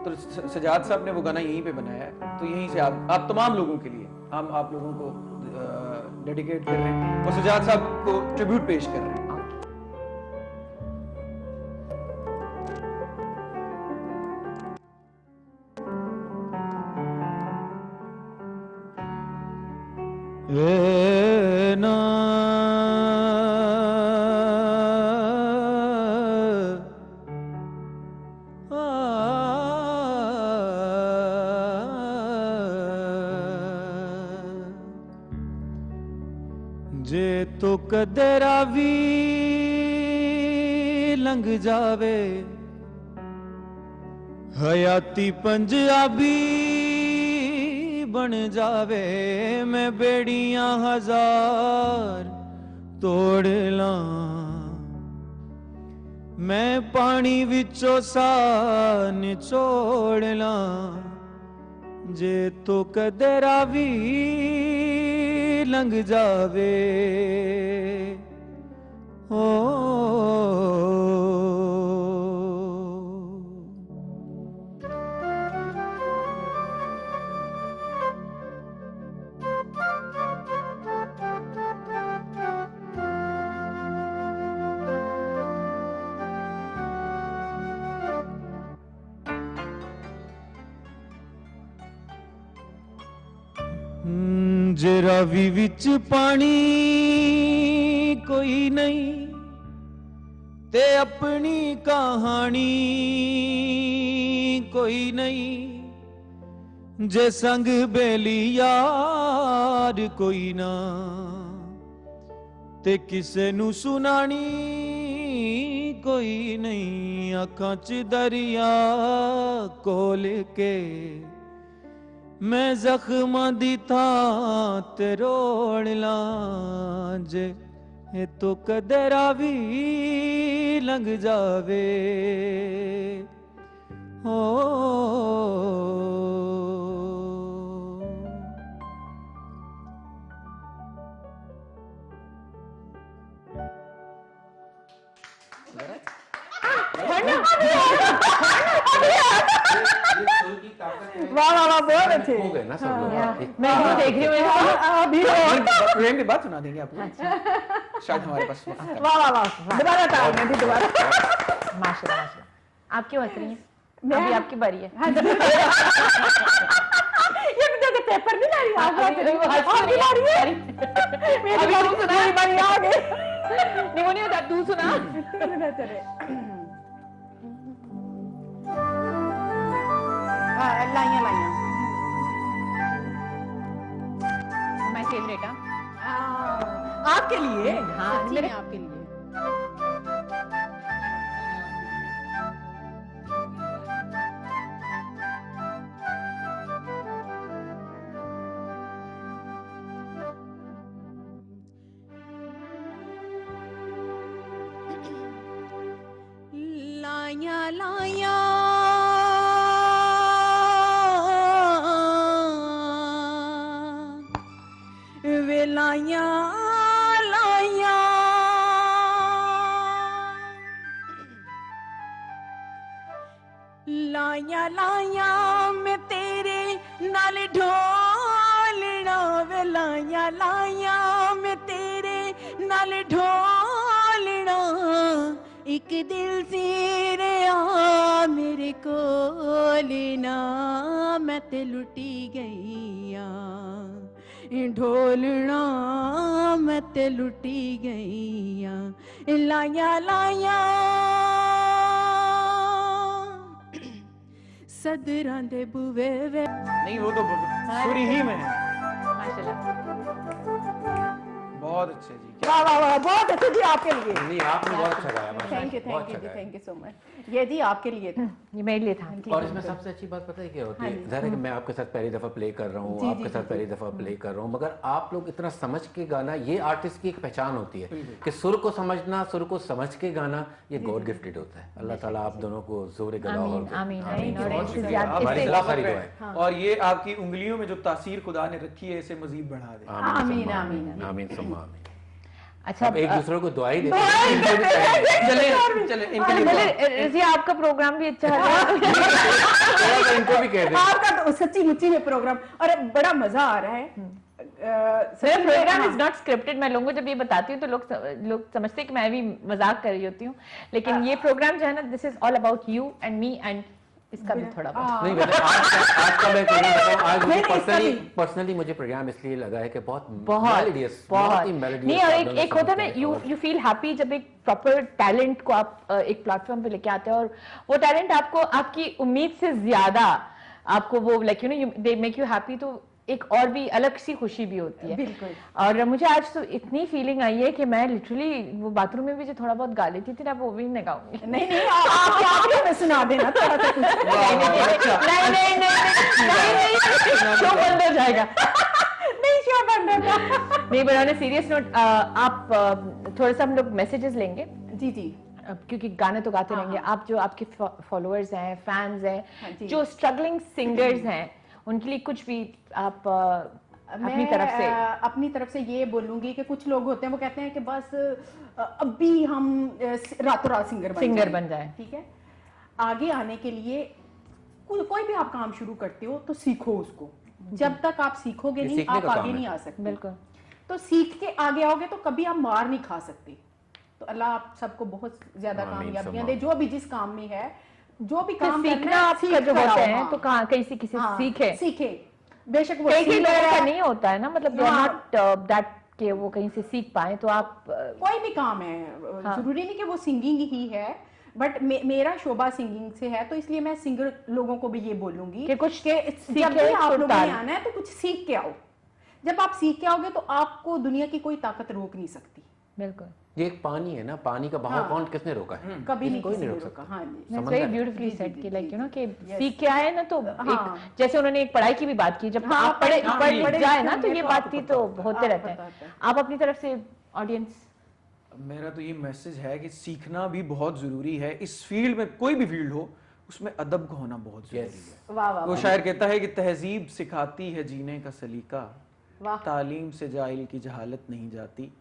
तो सजाद साहब ने वो गाना यहीं पे बनाया है, तो यहीं से आप तमाम लोगों के लिए हम आप लोगों को डेडिकेट कर रहे हैं और सजाद साहब को ट्रिब्यूट पेश कर रहे हैं। जे तो कदरा भी लंघ जावे, हयाती पंजाबी बन जावे, मैं बेड़ियां 1000 तोड़ ला, मैं पानी विचों सा निचोड़ ला, जे तो कदरा भी लंघ जावे। ओ जे रावी विच पानी कोई नहीं, ते अपनी कहानी कोई नहीं, जे संग बेली यार कोई ना, ते किसे नू सुनानी कोई नहीं, आँखां च दरिया कोल के मैं जख्मां दी थां ते रोड़ ला, जे ए तो कदरा भी लंघ जावे। ओ वाह वाह वाह बहुत अच्छे हो गए ना सब लोग। मैं वो देख रही हूँ अभी प्रेम की बात सुना देंगे आपको, शायद हमारे पास वक्त है। वाह वाह वाह दोबारा ताल में भी दोबारा। माशाल्लाह माशाल्लाह। आप क्यों हंस रही हैं? अभी आपकी बारी है। ये भी देखो पेपर नहीं ला रही, आप अभी वो हंस आपकी रही बारी है। है। मेरी बारी सुना, मेरी बारी आ गई। नहीं वो नहीं होता, तू सुना। चले लाइया लाइया माय फेवरेट। आपके लिए, हाँ, सच्ची मेरे- में आपके लिए। लाया लाया वे लाया लाया लाया लाया मैं तेरे नाल ढोलना वे लाया लाया मैं तेरे नाल ढोलना एक दिल से आ मेरे कोल ना मैं ते लुटी गईया ढोलना मैं ते लुटी गईया लाया लाया सदरां दे बुवे वे नहीं वो तो सुर ही में है। बहुत अच्छे जी, क्या वाह वाह वाह, बहुत अच्छा जी आपके लिए। नहीं, आपने बहुत अच्छा गाया, माशाल्लाह, थैंक यू बहुत जी, अच्छा गाया। Thank you so much. ये जी आपके लिए था। ये मेरे लिए था। और इसमें सबसे अच्छी बात पता है क्या होती है, ज़ाहिर है कि मैं आपके साथ पहली दफ़ा प्ले कर रहा हूँ, आपके साथ पहली दफ़ा प्ले कर रहा हूँ, मगर आप लोग इतना समझ के गाना, ये आर्टिस्ट की एक पहचान होती है कि सुर को समझना, सुर को समझ के गाना, ये गॉड गिफ्टेड होता है। अल्लाह ताला आप दोनों को जोर गला और आमीन आमीन आमीन। और बहुत इससे शुक्रिया, ज्यादा- हमारी इससे- खिलाफत सारी रहे। दुआएं। और ये आपकी उंगलियों में जो तासीर खुदा ने रखी है इसे मजीद बढ़ा दे। आमीन आमीन। आमीन सुम्मा आमीन। अच्छा, अब एक दूसरे को दुआई देते हैं। चले चले इनके लिए दुआ। चले रज़िया, आपका प्रोग्राम भी अच्छा है। थोड़ा सा इनको भी कह दें। आपका तो सच्ची मुच्ची में प्रोग्राम, और बड़ा मजा आ रहा है। मेरा प्रोग्राम इज नॉट स्क्रिप्टेड। मैं लोगों को जब ये बताती हूँ तो लोग समझते हैं कि मैं भी मजाक कर रही होती हूँ, लेकिन ये प्रोग्राम जो है ना, this is all about you and me, and इसका भी थोड़ा बहुत। नहीं, वैसे आज का मैं प्रोग्राम बताऊं, आज मुझे नहीं, इसका भी। पर्सनली मुझे प्रोग्राम इसलिए लगा है कि बहुत बहुत melodious, बहुत ही melodious नहीं, और आप दोनों एक होता है समझते ना, हैं यू फील हैप्पी जब एक प्रॉपर टैलेंट को आप एक प्लेटफॉर्म पे लेके आते हैं, और वो टैलेंट आपको आपकी उम्मीद से ज्यादा आपको वो like you know they make you happy, तो एक और भी अलग सी खुशी भी होती है। बिल्कुल। और मुझे आज तो इतनी फीलिंग आई है कि मैं लिटरली वो बाथरूम में भी जो थोड़ा बहुत गा लेती थी ना, वो भी नहीं गाऊंगी। नहीं नहीं, आप में सुना देना थोड़ा सा कुछ। नहीं, शो बंद हो जाएगा। नहीं, शो बंद होगा। नहीं, but on a serious note, आप थोड़ा सा हम लोग मैसेजेस लेंगे, जी जी। क्योंकि गाने तो गाते रहेंगे। आप जो आपके फॉलोअर्स हैं, फैंस हाँ हैं, जी। जो स्ट्रगलिंग सिंगर्स हैं, उनके लिए कुछ भी आप अपनी तरफ से। अपनी तरफ से ये बोलूंगी कि कुछ लोग होते हैं वो कहते हैं कि बस अभी हम रातों रात सिंगर बन जाए। ठीक है, आगे आने के लिए कोई भी आप काम शुरू करते हो तो सीखो उसको। जब तक आप सीखोगे ये नहीं, सीखने आप का आगे काम नहीं है। आ सकते। बिल्कुल। तो सीख के आगे आओगे तो कभी आप मार नहीं खा सकते। तो अल्लाह आप सबको बहुत ज्यादा आमीन, कामयाबियां सब दे, जो भी जिस काम में है, जो भी काम सीखना करना है, आपका सीख जो कर होता आओ, है हाँ। तो कहाँ कहीं से किसी से सीखे। सीखे, बेशक वो कई सिंगर लोगों का है, नहीं होता है ना, मतलब दे आर हाँ। नॉट दैट कि वो कहीं से सीख पाए, तो आप कोई भी काम है, जरूरी नहीं कि वो सिंगिंग ही है, बट मेरा शोभा सिंगिंग से है, तो इसलिए मैं सिंगर लोगों को भी ये बोलूंगी कि कुछ जब सीखे, भी आप लोगों सुरताल। ने आना है तो कुछ सीख के आओ। जब आप सीख के आओगे तो आपको दुनिया की कोई ताकत रोक नहीं सकती। बिल्कुल। ये एक पानी है ना, पानी का बहाव कौन किसने रोका है? कभी नहीं कोई किसी नहीं ने रोक रोका। सकता। हाँ जी। That's समझ very रहे हैं? beautifully जी, said जी, कि जी, like you know कि Yes. सीख के आए ना, तो हाँ। एक जैसे उन्होंने एक पढ़ाई की भी बात की, जब हाँ, आप पढ़ पढ़े लिख जाए ना, तो लिखे ये तो बात थी तो होते रहते पता हैं। होता है। आप अपनी तरफ से ऑडियंस। मेरा तो ये मैसेज है कि सीखना भी बहुत ज़रूरी है। इस फील्ड में, कोई भी फील्ड हो, उसमें अदब का होना बहुत ज़रूरी है। वाह वाह वो शायर कहता है कि तहजीब सिखाती है जीने का सलीका, वाह। तालीम से जाहिल की जहालत नहीं जाती।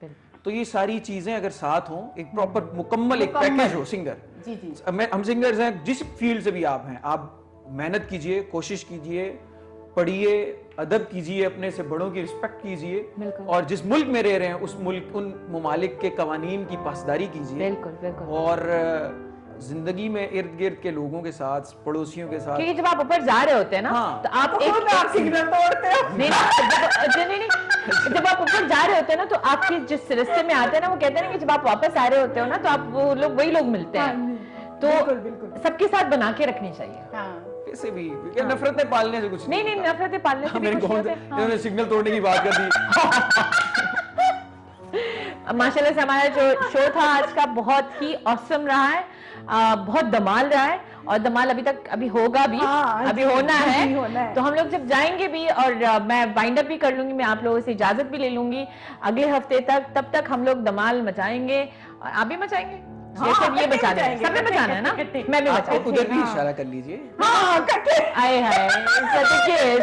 तो ये सारी चीज़ें अगर साथ हों, एक प्रॉपर मुकम्मल एक पैकेज हो सिंगर। जी जी। हम सिंगर्स हैं, जिस फील्ड से भी आप हैं, आप मेहनत कीजिए, कोशिश कीजिए, पढ़िए, अदब कीजिए, अपने से बड़ों की रिस्पेक्ट कीजिए, बिल्कुल। और जिस मुल्क में रह रहे हैं उस मुल्क, उन ममालिक के कवानीन की पासदारी कीजिए। बिल्कुल बिल्कुल। और जिंदगी में इर्द गिर्द के लोगों के साथ, पड़ोसियों के साथ, क्योंकि जब आप ऊपर जा रहे होते हैं ना, हाँ। तो आप एक सिग्नल तोड़ते हो। नहीं नहीं, जब आप ऊपर जा रहे होते हैं ना, तो आपके जिस रास्ते में आते हैं ना, वो कहते हैं ना कि जब आप वापस आ रहे होते हो ना, तो आप वो लोग वही लोग मिलते हैं। तो बिल्कुल, बिल्कुल। सबके साथ बना के रखनी चाहिए। हाँ। वैसे भी क्योंकि नफरतें पालने से कुछ नहीं नहीं, नफरतें पालने से भी मेरे कुछ कौन नहीं होते। इन्होंने सिग्नल तोड़ने की बात कर दी। माशाल्लाह से हमारा जो शो था आज का बहुत ही ऑसम रहा है, बहुत धमाल रहा है और धमाल अभी होगा भी, अभी होना है। तो हम लोग जब जाएंगे भी और मैं वाइंड अप भी कर लूंगी, मैं आप लोगों से इजाजत भी ले लूंगी अगले हफ्ते तक। तब तक हम लोग धमाल मचाएंगे और आप भी मचाएंगे। ये बचा देंगे, सबने बचाना है ना, मैं भी बचाऊंगी। उधर भी इशारा कर लीजिए। आए हाय,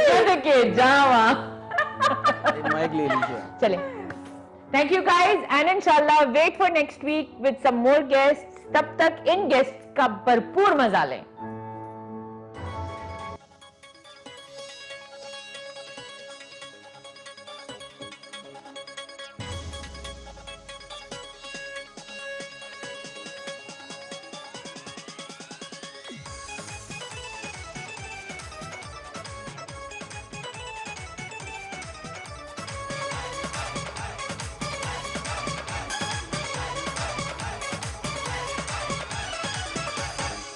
सदके जावा। माइक ले लीजिए। चले, थैंक यू गाइज एंड इंशाल्लाह wait for next week with some more guests. तब तक इन गेस्ट्स का भरपूर मजा लें।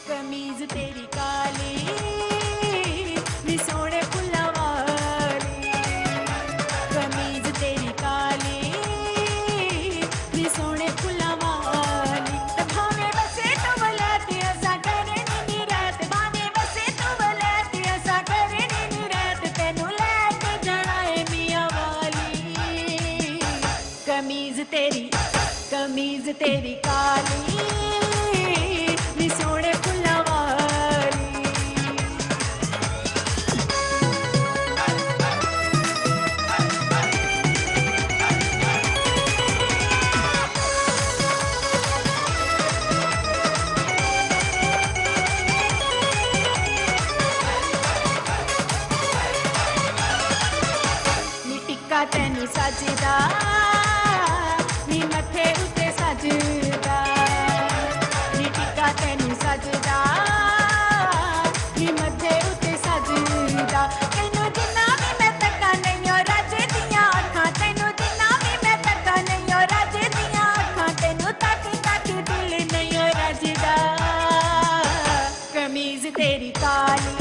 कमीज तेरी काली नी सोने फुल्ला वाली, कमीज तेरी काली नी सोने फुल्ला वाली। भावे बसे तो बलाती ऐसा करे नी रात, भावे बसे तो बलाती ऐसा करे नी रात, तेनू लेके जाना है मियां वाली। कमीज तेरी काली नी सोने फुल्ला वाली। नी टिक्का तैनू सजदा नी मथे उत्ते सजदा, नी टिक्का तैनू सजदा नी मथे उत्ते सजदा। तैनू जिन्ना भी मैं तक्का नहीं ओ राजे दियां अखां, तैनू जिन्ना भी मैं तक्का नहीं ओ राजे दियां अखां, तैनू ताकी ताकी दिल नहीं ओ राजदा। कमीज तेरी काली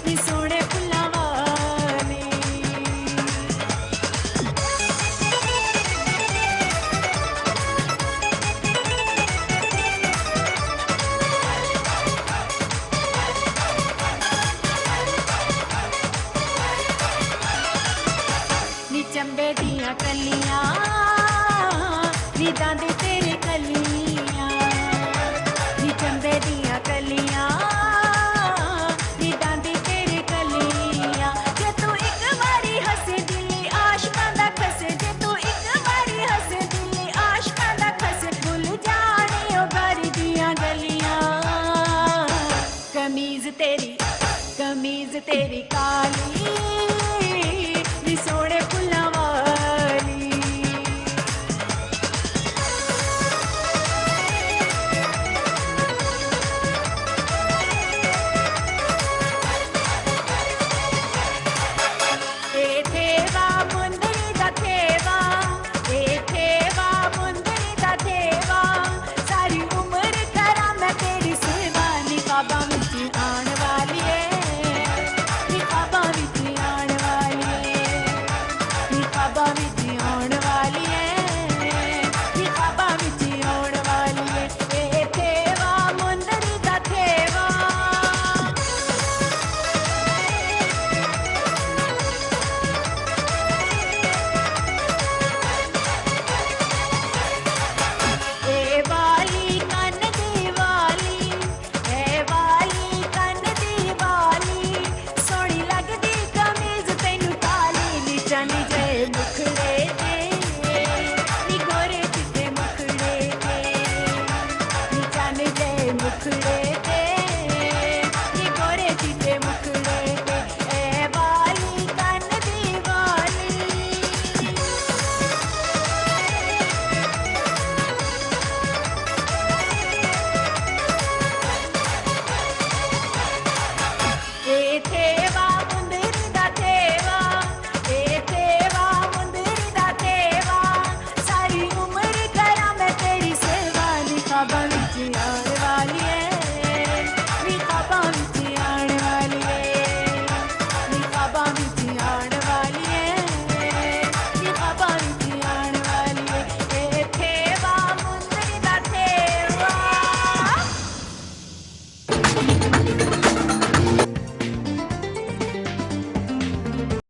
नी सोने फुल्लां वाली। नी चंबे दियां कलियां नी दांदे तेरे कलियां, नी चंबे दियां कलियां नी दांदे तेरे कलियां। जे तू एक बारी हसे दिली आशकां दा खसे, जे तू एक बारी हसे दिली आशकां दा खसे, भुल जाने ओ घर दियां गलियां। कमीज तेरी काली नी सोने फुल्लां वाली। ए थेवा मुंदरी दा थेवा, ए थेवा मुंदरी दा थेवा, सारी उम्र करा मैं तेरी सेवा। निकाबां विच आण वाली ए, निकाबां विच आण वाली ए, निकाबां विच आण वाली ए, निकाबां विच आण वाली ए। ए थेवा मुंदरी दा थेवा। ए वाली कन दी वाली, ए वाली कन दी वाली, सोहनी लगदी कमीज तैनू काली। नी चली जाए मुखड़े ते, नी गोरे चिट्टे मुखड़े ते, नी चली जाए मुखड़े ते, नी गोरे चिट्टे मुखड़े ते। ए वाली कन दी वाली। ए थे